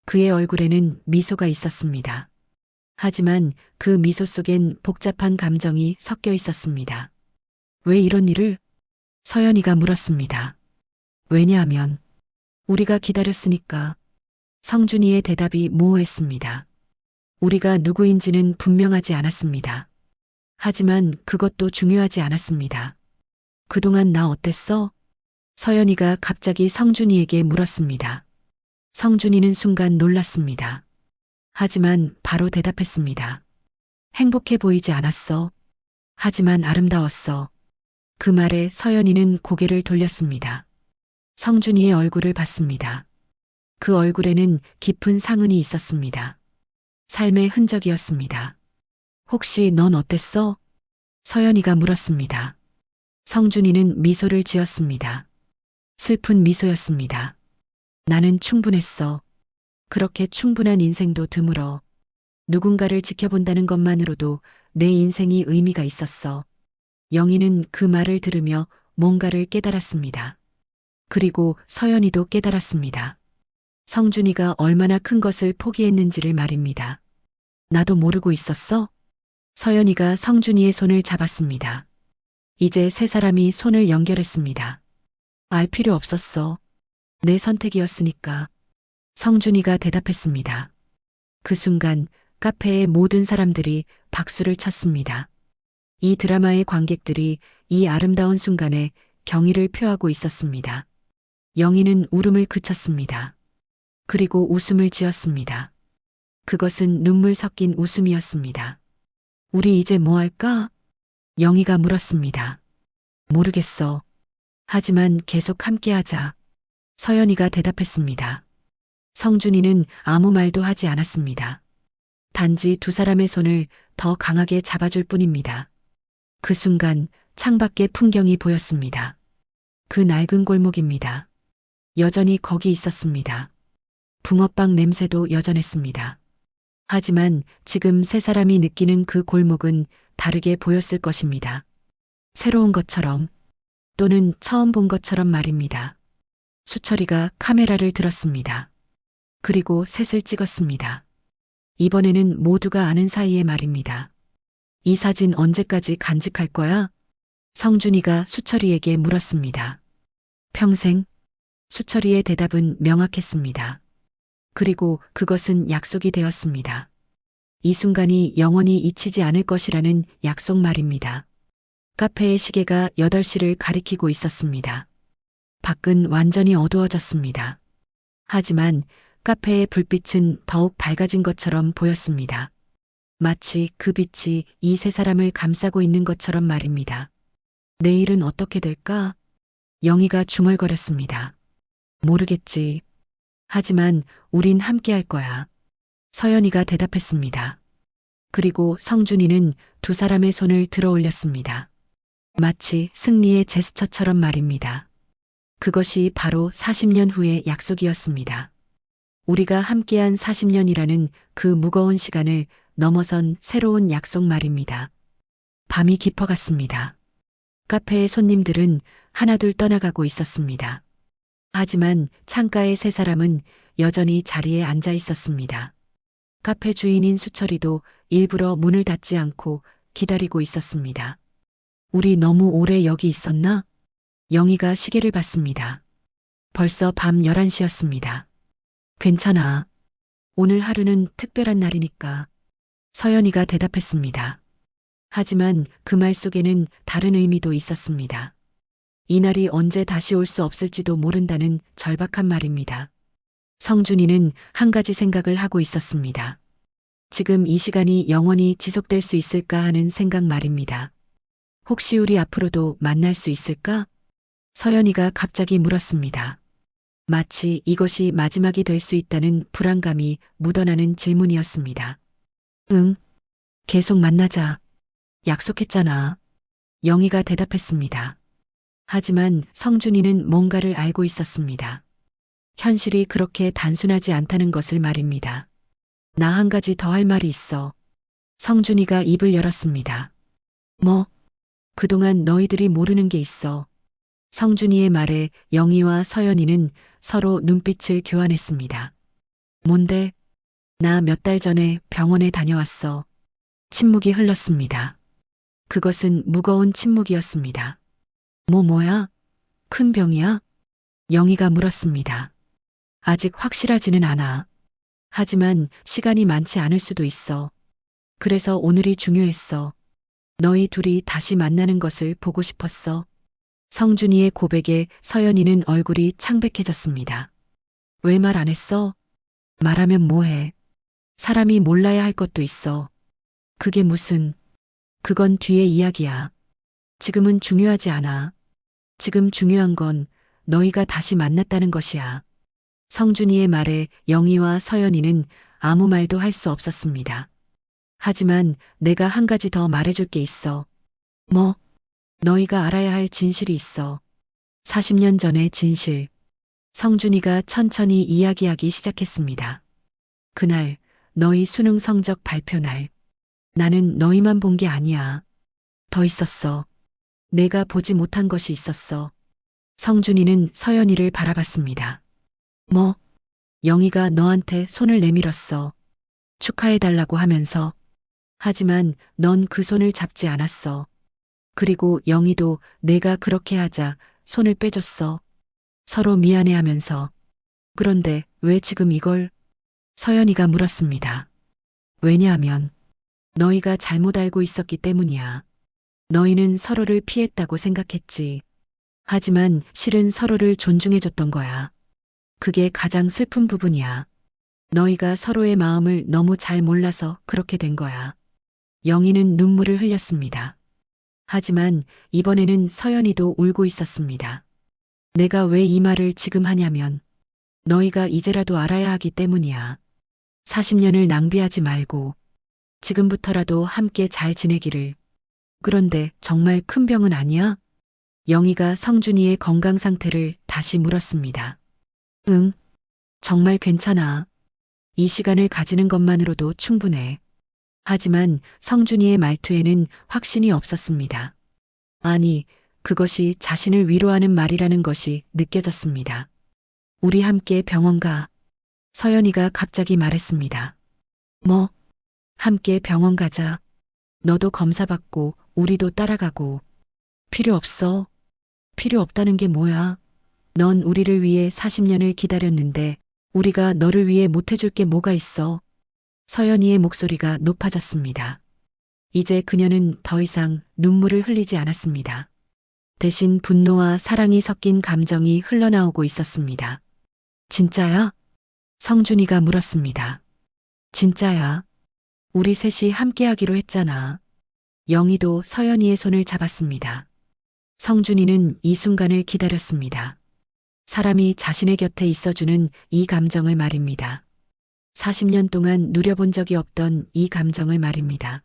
그의 얼굴에는 미소가 있었습니다. 하지만 그 미소 속엔 복잡한 감정이 섞여 있었습니다. 왜 이런 일을? 서연이가 물었습니다. 왜냐하면 우리가 기다렸으니까. 성준이의 대답이 모호했습니다. 우리가 누구인지는 분명하지 않았습니다. 하지만 그것도 중요하지 않았습니다. 그동안 나 어땠어? 서연이가 갑자기 성준이에게 물었습니다. 성준이는 순간 놀랐습니다. 하지만 바로 대답했습니다. 행복해 보이지 않았어. 하지만 아름다웠어. 그 말에 서연이는 고개를 돌렸습니다. 성준이의 얼굴을 봤습니다. 그 얼굴에는 깊은 상흔이 있었습니다. 삶의 흔적이었습니다. 혹시 넌 어땠어? 서연이가 물었습니다. 성준이는 미소를 지었습니다. 슬픈 미소였습니다. 나는 충분했어. 그렇게 충분한 인생도 드물어. 누군가를 지켜본다는 것만으로도 내 인생이 의미가 있었어. 영희는 그 말을 들으며 뭔가를 깨달았습니다. 그리고 서연이도 깨달았습니다. 성준이가 얼마나 큰 것을 포기했는지를 말입니다. 나도 모르고 있었어? 서연이가 성준이의 손을 잡았습니다. 이제 세 사람이 손을 연결했습니다. 알 필요 없었어. 내 선택이었으니까. 성준이가 대답했습니다. 그 순간 카페의 모든 사람들이 박수를 쳤습니다. 이 드라마의 관객들이 이 아름다운 순간에 경의를 표하고 있었습니다. 영희는 울음을 그쳤습니다. 그리고 웃음을 지었습니다. 그것은 눈물 섞인 웃음이었습니다. 우리 이제 뭐 할까? 영희가 물었습니다. 모르겠어. 하지만 계속 함께하자. 서연이가 대답했습니다. 성준이는 아무 말도 하지 않았습니다. 단지 두 사람의 손을 더 강하게 잡아줄 뿐입니다. 그 순간 창밖의 풍경이 보였습니다. 그 낡은 골목입니다. 여전히 거기 있었습니다. 붕어빵 냄새도 여전했습니다. 하지만 지금 세 사람이 느끼는 그 골목은 다르게 보였을 것입니다. 새로운 것처럼 또는 처음 본 것처럼 말입니다. 수철이가 카메라를 들었습니다. 그리고 셋을 찍었습니다. 이번에는 모두가 아는 사이에 말입니다. 이 사진 언제까지 간직할 거야? 성준이가 수철이에게 물었습니다. 평생? 수철이의 대답은 명확했습니다. 그리고 그것은 약속이 되었습니다. 이 순간이 영원히 잊히지 않을 것이라는 약속 말입니다. 카페의 시계가 8시를 가리키고 있었습니다. 밖은 완전히 어두워졌습니다. 하지만 카페의 불빛은 더욱 밝아진 것처럼 보였습니다. 마치 그 빛이 이 세 사람을 감싸고 있는 것처럼 말입니다. 내일은 어떻게 될까? 영희가 중얼거렸습니다. 모르겠지. 하지만 우린 함께 할 거야. 서연이가 대답했습니다. 그리고 성준이는 두 사람의 손을 들어 올렸습니다. 마치 승리의 제스처처럼 말입니다. 그것이 바로 40년 후의 약속이었습니다. 우리가 함께한 40년이라는 그 무거운 시간을 넘어선 새로운 약속 말입니다. 밤이 깊어갔습니다. 카페의 손님들은 하나둘 떠나가고 있었습니다. 하지만 창가의 세 사람은 여전히 자리에 앉아 있었습니다. 카페 주인인 수철이도 일부러 문을 닫지 않고 기다리고 있었습니다. 우리 너무 오래 여기 있었나? 영희가 시계를 봤습니다. 벌써 밤 11시였습니다. 괜찮아. 오늘 하루는 특별한 날이니까. 서연이가 대답했습니다. 하지만 그 말 속에는 다른 의미도 있었습니다. 이날이 언제 다시 올 수 없을지도 모른다는 절박한 말입니다. 성준이는 한 가지 생각을 하고 있었습니다. 지금 이 시간이 영원히 지속될 수 있을까 하는 생각 말입니다. 혹시 우리 앞으로도 만날 수 있을까? 서연이가 갑자기 물었습니다. 마치 이것이 마지막이 될 수 있다는 불안감이 묻어나는 질문이었습니다. 응, 계속 만나자. 약속했잖아. 영희가 대답했습니다. 하지만 성준이는 뭔가를 알고 있었습니다. 현실이 그렇게 단순하지 않다는 것을 말입니다. 나 한 가지 더 할 말이 있어. 성준이가 입을 열었습니다. 뭐? 그동안 너희들이 모르는 게 있어. 성준이의 말에 영희와 서연이는 서로 눈빛을 교환했습니다. 뭔데? 나 몇 달 전에 병원에 다녀왔어. 침묵이 흘렀습니다. 그것은 무거운 침묵이었습니다. 뭐야? 큰 병이야? 영희가 물었습니다. 아직 확실하지는 않아. 하지만 시간이 많지 않을 수도 있어. 그래서 오늘이 중요했어. 너희 둘이 다시 만나는 것을 보고 싶었어. 성준이의 고백에 서연이는 얼굴이 창백해졌습니다. 왜 말 안 했어? 말하면 뭐해? 사람이 몰라야 할 것도 있어. 그게 무슨, 그건 뒤의 이야기야. 지금은 중요하지 않아. 지금 중요한 건 너희가 다시 만났다는 것이야. 성준이의 말에 영희와 서연이는 아무 말도 할 수 없었습니다. 하지만 내가 한 가지 더 말해줄 게 있어. 뭐? 너희가 알아야 할 진실이 있어. 40년 전의 진실. 성준이가 천천히 이야기하기 시작했습니다. 그날, 너희 수능 성적 발표 날. 나는 너희만 본 게 아니야. 더 있었어. 내가 보지 못한 것이 있었어. 성준이는 서연이를 바라봤습니다. 뭐? 영희가 너한테 손을 내밀었어. 축하해달라고 하면서. 하지만 넌 그 손을 잡지 않았어. 그리고 영희도 내가 그렇게 하자 손을 빼줬어. 서로 미안해하면서. 그런데 왜 지금 이걸? 서연이가 물었습니다. 왜냐하면 너희가 잘못 알고 있었기 때문이야. 너희는 서로를 피했다고 생각했지. 하지만 실은 서로를 존중해줬던 거야. 그게 가장 슬픈 부분이야. 너희가 서로의 마음을 너무 잘 몰라서 그렇게 된 거야. 영희는 눈물을 흘렸습니다. 하지만 이번에는 서연이도 울고 있었습니다. 내가 왜 이 말을 지금 하냐면 너희가 이제라도 알아야 하기 때문이야. 40년을 낭비하지 말고 지금부터라도 함께 잘 지내기를. 그런데 정말 큰 병은 아니야? 영희가 성준이의 건강 상태를 다시 물었습니다. 응, 정말 괜찮아. 이 시간을 가지는 것만으로도 충분해. 하지만 성준이의 말투에는 확신이 없었습니다. 아니, 그것이 자신을 위로하는 말이라는 것이 느껴졌습니다. 우리 함께 병원 가. 서연이가 갑자기 말했습니다. 뭐? 함께 병원 가자. 너도 검사받고 우리도 따라가고. 필요 없어. 필요 없다는 게 뭐야? 넌 우리를 위해 40년을 기다렸는데 우리가 너를 위해 못해줄 게 뭐가 있어? 서연이의 목소리가 높아졌습니다. 이제 그녀는 더 이상 눈물을 흘리지 않았습니다. 대신 분노와 사랑이 섞인 감정이 흘러나오고 있었습니다. 진짜야? 성준이가 물었습니다. 진짜야. 우리 셋이 함께하기로 했잖아. 영희도 서연이의 손을 잡았습니다. 성준이는 이 순간을 기다렸습니다. 사람이 자신의 곁에 있어주는 이 감정을 말입니다. 40년 동안 누려본 적이 없던 이 감정을 말입니다.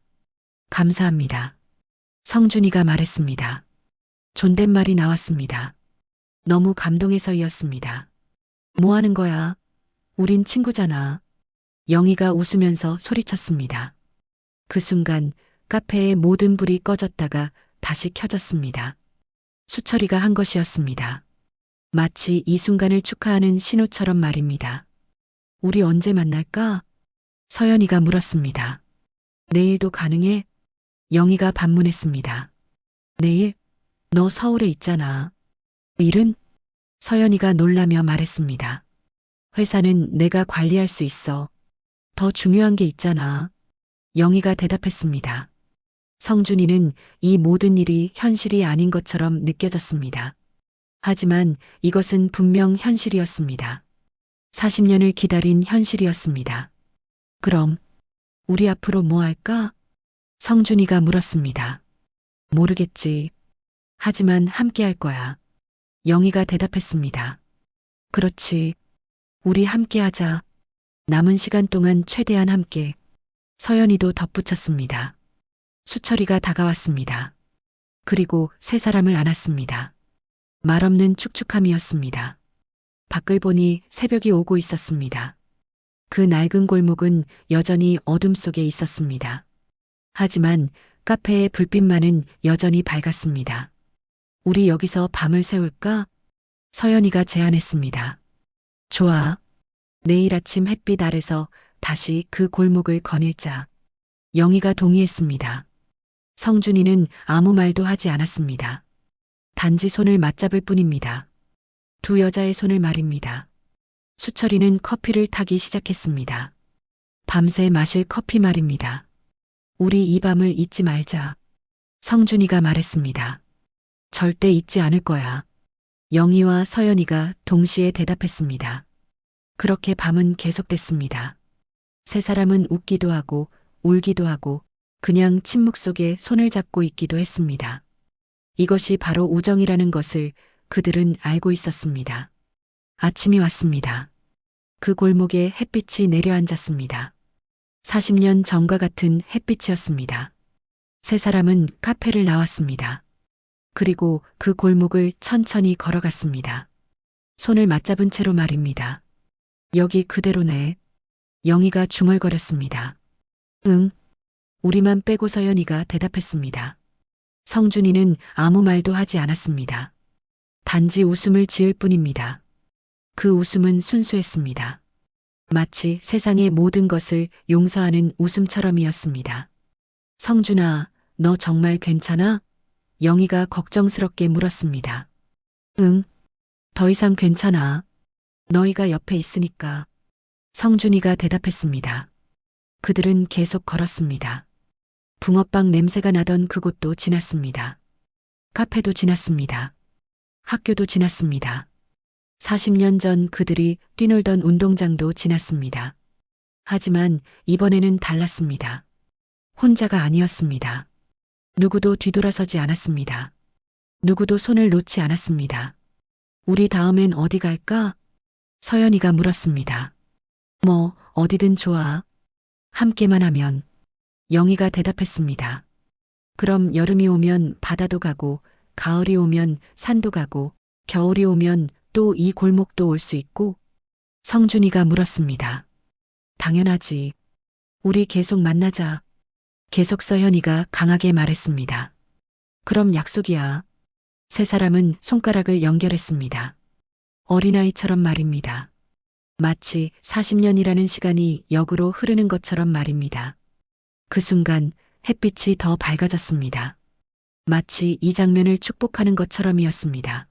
감사합니다. 성준이가 말했습니다. 존댓말이 나왔습니다. 너무 감동해서이었습니다. 뭐 하는 거야? 우린 친구잖아. 영희가 웃으면서 소리쳤습니다. 그 순간 카페의 모든 불이 꺼졌다가 다시 켜졌습니다. 수철이가 한 것이었습니다. 마치 이 순간을 축하하는 신호처럼 말입니다. 우리 언제 만날까? 서연이가 물었습니다. 내일도 가능해? 영희가 반문했습니다. 내일? 너 서울에 있잖아. 일은? 서연이가 놀라며 말했습니다. 회사는 내가 관리할 수 있어. 더 중요한 게 있잖아. 영희가 대답했습니다. 성준이는 이 모든 일이 현실이 아닌 것처럼 느껴졌습니다. 하지만 이것은 분명 현실이었습니다. 40년을 기다린 현실이었습니다. 그럼 우리 앞으로 뭐 할까? 성준이가 물었습니다. 모르겠지. 하지만 함께 할 거야. 영희가 대답했습니다. 그렇지. 우리 함께 하자. 남은 시간 동안 최대한 함께. 서연이도 덧붙였습니다. 수철이가 다가왔습니다. 그리고 세 사람을 안았습니다. 말없는 축축함이었습니다. 밖을 보니 새벽이 오고 있었습니다. 그 낡은 골목은 여전히 어둠 속에 있었습니다. 하지만 카페의 불빛만은 여전히 밝았습니다. 우리 여기서 밤을 새울까? 서연이가 제안했습니다. 좋아. 내일 아침 햇빛 아래서 다시 그 골목을 거닐자. 영희가 동의했습니다. 성준이는 아무 말도 하지 않았습니다. 단지 손을 맞잡을 뿐입니다. 두 여자의 손을 말입니다. 수철이는 커피를 타기 시작했습니다. 밤새 마실 커피 말입니다. 우리 이 밤을 잊지 말자. 성준이가 말했습니다. 절대 잊지 않을 거야. 영희와 서연이가 동시에 대답했습니다. 그렇게 밤은 계속됐습니다. 세 사람은 웃기도 하고 울기도 하고 그냥 침묵 속에 손을 잡고 있기도 했습니다. 이것이 바로 우정이라는 것을 그들은 알고 있었습니다. 아침이 왔습니다. 그 골목에 햇빛이 내려앉았습니다. 40년 전과 같은 햇빛이었습니다. 세 사람은 카페를 나왔습니다. 그리고 그 골목을 천천히 걸어갔습니다. 손을 맞잡은 채로 말입니다. 여기 그대로네. 영희가 중얼거렸습니다. 응. 우리만 빼고 서연이가 대답했습니다. 성준이는 아무 말도 하지 않았습니다. 단지 웃음을 지을 뿐입니다. 그 웃음은 순수했습니다. 마치 세상의 모든 것을 용서하는 웃음처럼이었습니다. 성준아, 너 정말 괜찮아? 영희가 걱정스럽게 물었습니다. 응. 더 이상 괜찮아. 너희가 옆에 있으니까. 성준이가 대답했습니다. 그들은 계속 걸었습니다. 붕어빵 냄새가 나던 그곳도 지났습니다. 카페도 지났습니다. 학교도 지났습니다. 40년 전 그들이 뛰놀던 운동장도 지났습니다. 하지만 이번에는 달랐습니다. 혼자가 아니었습니다. 누구도 뒤돌아서지 않았습니다. 누구도 손을 놓지 않았습니다. 우리 다음엔 어디 갈까? 서연이가 물었습니다. 뭐, 어디든 좋아. 함께만 하면. 영희가 대답했습니다. 그럼 여름이 오면 바다도 가고, 가을이 오면 산도 가고, 겨울이 오면 또 이 골목도 올 수 있고? 성준이가 물었습니다. 당연하지. 우리 계속 만나자. 계속 서연이가 강하게 말했습니다. 그럼 약속이야. 세 사람은 손가락을 연결했습니다. 어린아이처럼 말입니다. 마치 40년이라는 시간이 역으로 흐르는 것처럼 말입니다. 그 순간 햇빛이 더 밝아졌습니다. 마치 이 장면을 축복하는 것처럼이었습니다.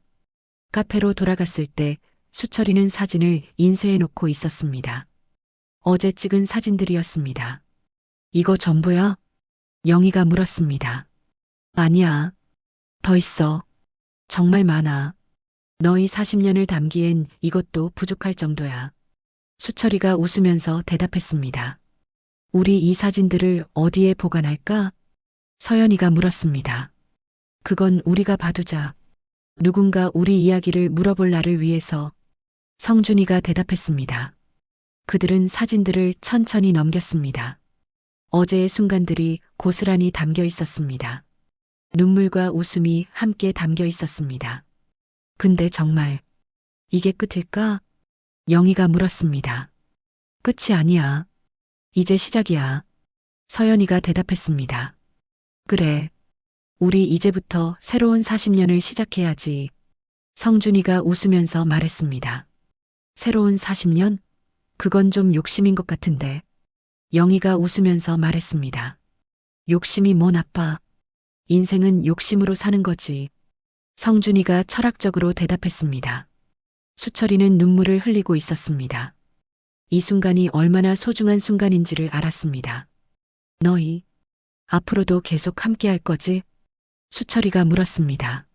카페로 돌아갔을 때 수철이는 사진을 인쇄해 놓고 있었습니다. 어제 찍은 사진들이었습니다. 이거 전부야? 영희가 물었습니다. 아니야. 더 있어. 정말 많아. 너희 40년을 담기엔 이것도 부족할 정도야. 수철이가 웃으면서 대답했습니다. 우리 이 사진들을 어디에 보관할까? 서연이가 물었습니다. 그건 우리가 봐두자. 누군가 우리 이야기를 물어볼 날을 위해서. 성준이가 대답했습니다. 그들은 사진들을 천천히 넘겼습니다. 어제의 순간들이 고스란히 담겨 있었습니다. 눈물과 웃음이 함께 담겨 있었습니다. 근데 정말 이게 끝일까? 영희가 물었습니다. 끝이 아니야. 이제 시작이야. 서연이가 대답했습니다. 그래. 우리 이제부터 새로운 40년을 시작해야지. 성준이가 웃으면서 말했습니다. 새로운 40년? 그건 좀 욕심인 것 같은데. 영희가 웃으면서 말했습니다. 욕심이 뭐 나빠. 인생은 욕심으로 사는 거지. 성준이가 철학적으로 대답했습니다. 수철이는 눈물을 흘리고 있었습니다. 이 순간이 얼마나 소중한 순간인지를 알았습니다. 너희, 앞으로도 계속 함께 할 거지? 수철이가 물었습니다.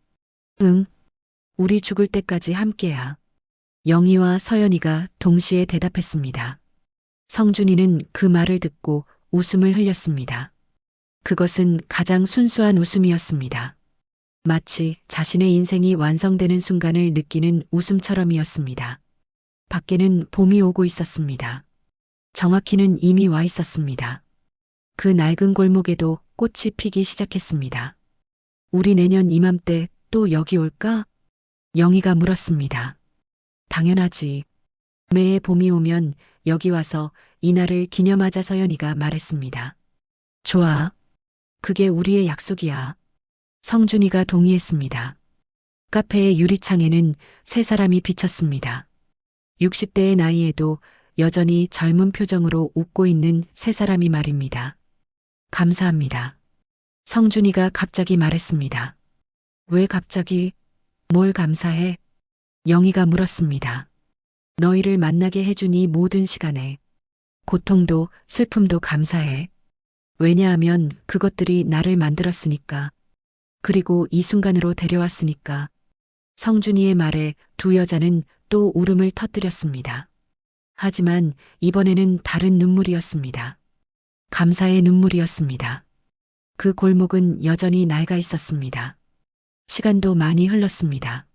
응, 우리 죽을 때까지 함께야. 영희와 서연이가 동시에 대답했습니다. 성준이는 그 말을 듣고 웃음을 흘렸습니다. 그것은 가장 순수한 웃음이었습니다. 마치 자신의 인생이 완성되는 순간을 느끼는 웃음처럼이었습니다. 밖에는 봄이 오고 있었습니다. 정확히는 이미 와 있었습니다. 그 낡은 골목에도 꽃이 피기 시작했습니다. 우리 내년 이맘때 또 여기 올까? 영희가 물었습니다. 당연하지. 매해 봄이 오면 여기 와서 이날을 기념하자 서연이가 말했습니다. 좋아. 그게 우리의 약속이야. 성준이가 동의했습니다. 카페의 유리창에는 세 사람이 비쳤습니다. 60대의 나이에도 여전히 젊은 표정으로 웃고 있는 세 사람이 말입니다. 감사합니다. 성준이가 갑자기 말했습니다. 왜 갑자기? 뭘 감사해? 영희가 물었습니다. 너희를 만나게 해준 이 모든 시간에 고통도 슬픔도 감사해. 왜냐하면 그것들이 나를 만들었으니까. 그리고 이 순간으로 데려왔으니까. 성준이의 말에 두 여자는 또 울음을 터뜨렸습니다. 하지만 이번에는 다른 눈물이었습니다. 감사의 눈물이었습니다. 그 골목은 여전히 낡아 있었습니다. 시간도 많이 흘렀습니다.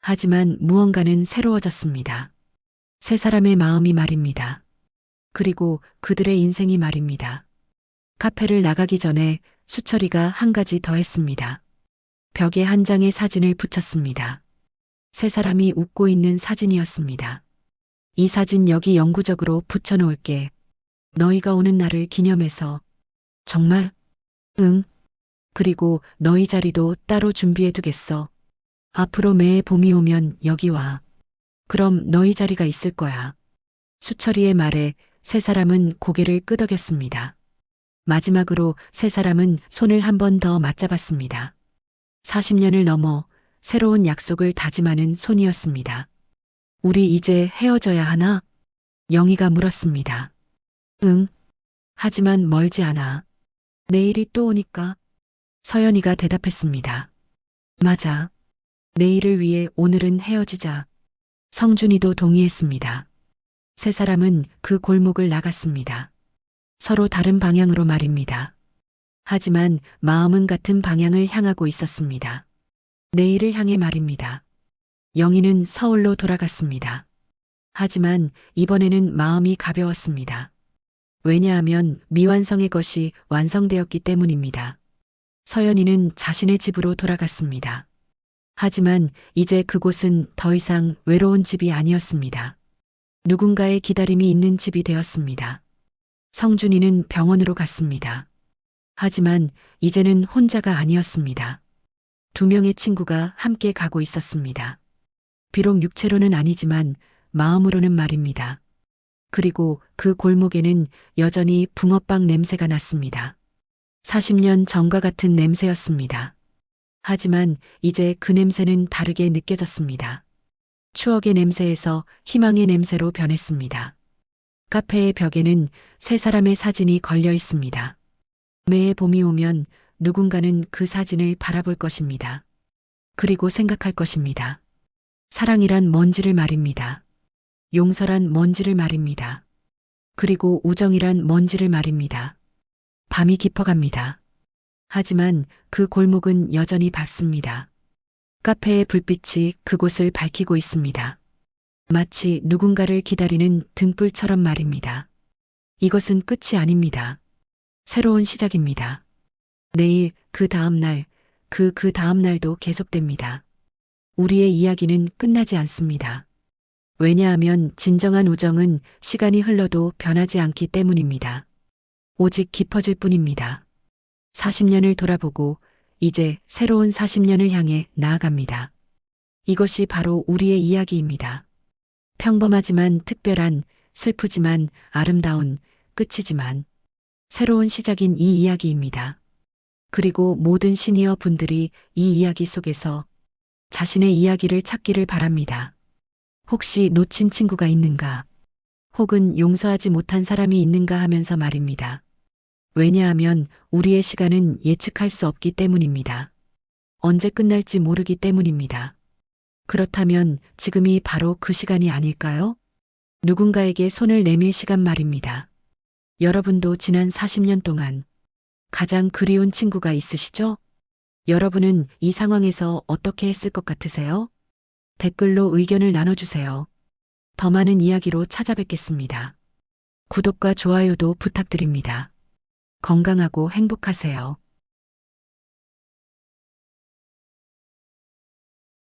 하지만 무언가는 새로워졌습니다. 세 사람의 마음이 말입니다. 그리고 그들의 인생이 말입니다. 카페를 나가기 전에 수철이가 한 가지 더 했습니다. 벽에 한 장의 사진을 붙였습니다. 세 사람이 웃고 있는 사진이었습니다. 이 사진 여기 영구적으로 붙여놓을게. 너희가 오는 날을 기념해서. 정말? 응. 그리고 너희 자리도 따로 준비해두겠어. 앞으로 매해 봄이 오면 여기 와. 그럼 너희 자리가 있을 거야. 수철이의 말에 세 사람은 고개를 끄덕였습니다. 마지막으로 세 사람은 손을 한 번 더 맞잡았습니다. 40년을 넘어 새로운 약속을 다짐하는 손이었습니다. 우리 이제 헤어져야 하나? 영희가 물었습니다. 응. 하지만 멀지 않아. 내일이 또 오니까. 서연이가 대답했습니다. 맞아. 내일을 위해 오늘은 헤어지자. 성준이도 동의했습니다. 세 사람은 그 골목을 나갔습니다. 서로 다른 방향으로 말입니다. 하지만 마음은 같은 방향을 향하고 있었습니다. 내일을 향해 말입니다. 영희는 서울로 돌아갔습니다. 하지만 이번에는 마음이 가벼웠습니다. 왜냐하면 미완성의 것이 완성되었기 때문입니다. 서연이는 자신의 집으로 돌아갔습니다. 하지만 이제 그곳은 더 이상 외로운 집이 아니었습니다. 누군가의 기다림이 있는 집이 되었습니다. 성준이는 병원으로 갔습니다. 하지만 이제는 혼자가 아니었습니다. 두 명의 친구가 함께 가고 있었습니다. 비록 육체로는 아니지만 마음으로는 말입니다. 그리고 그 골목에는 여전히 붕어빵 냄새가 났습니다. 40년 전과 같은 냄새였습니다. 하지만 이제 그 냄새는 다르게 느껴졌습니다. 추억의 냄새에서 희망의 냄새로 변했습니다. 카페의 벽에는 세 사람의 사진이 걸려 있습니다. 매해 봄이 오면 누군가는 그 사진을 바라볼 것입니다. 그리고 생각할 것입니다. 사랑이란 뭔지를 말입니다. 용서란 뭔지를 말입니다. 그리고 우정이란 뭔지를 말입니다. 밤이 깊어갑니다. 하지만 그 골목은 여전히 밝습니다. 카페의 불빛이 그곳을 밝히고 있습니다. 마치 누군가를 기다리는 등불처럼 말입니다. 이것은 끝이 아닙니다. 새로운 시작입니다. 내일, 그 다음 날, 그 다음 날도 계속됩니다. 우리의 이야기는 끝나지 않습니다. 왜냐하면 진정한 우정은 시간이 흘러도 변하지 않기 때문입니다. 오직 깊어질 뿐입니다. 40년을 돌아보고 이제 새로운 40년을 향해 나아갑니다. 이것이 바로 우리의 이야기입니다. 평범하지만 특별한, 슬프지만 아름다운, 끝이지만 새로운 시작인 이 이야기입니다. 그리고 모든 시니어 분들이 이 이야기 속에서 자신의 이야기를 찾기를 바랍니다. 혹시 놓친 친구가 있는가? 혹은 용서하지 못한 사람이 있는가 하면서 말입니다. 왜냐하면 우리의 시간은 예측할 수 없기 때문입니다. 언제 끝날지 모르기 때문입니다. 그렇다면 지금이 바로 그 시간이 아닐까요? 누군가에게 손을 내밀 시간 말입니다. 여러분도 지난 40년 동안 가장 그리운 친구가 있으시죠? 여러분은 이 상황에서 어떻게 했을 것 같으세요? 댓글로 의견을 나눠주세요. 더 많은 이야기로 찾아뵙겠습니다. 구독과 좋아요도 부탁드립니다. 건강하고 행복하세요.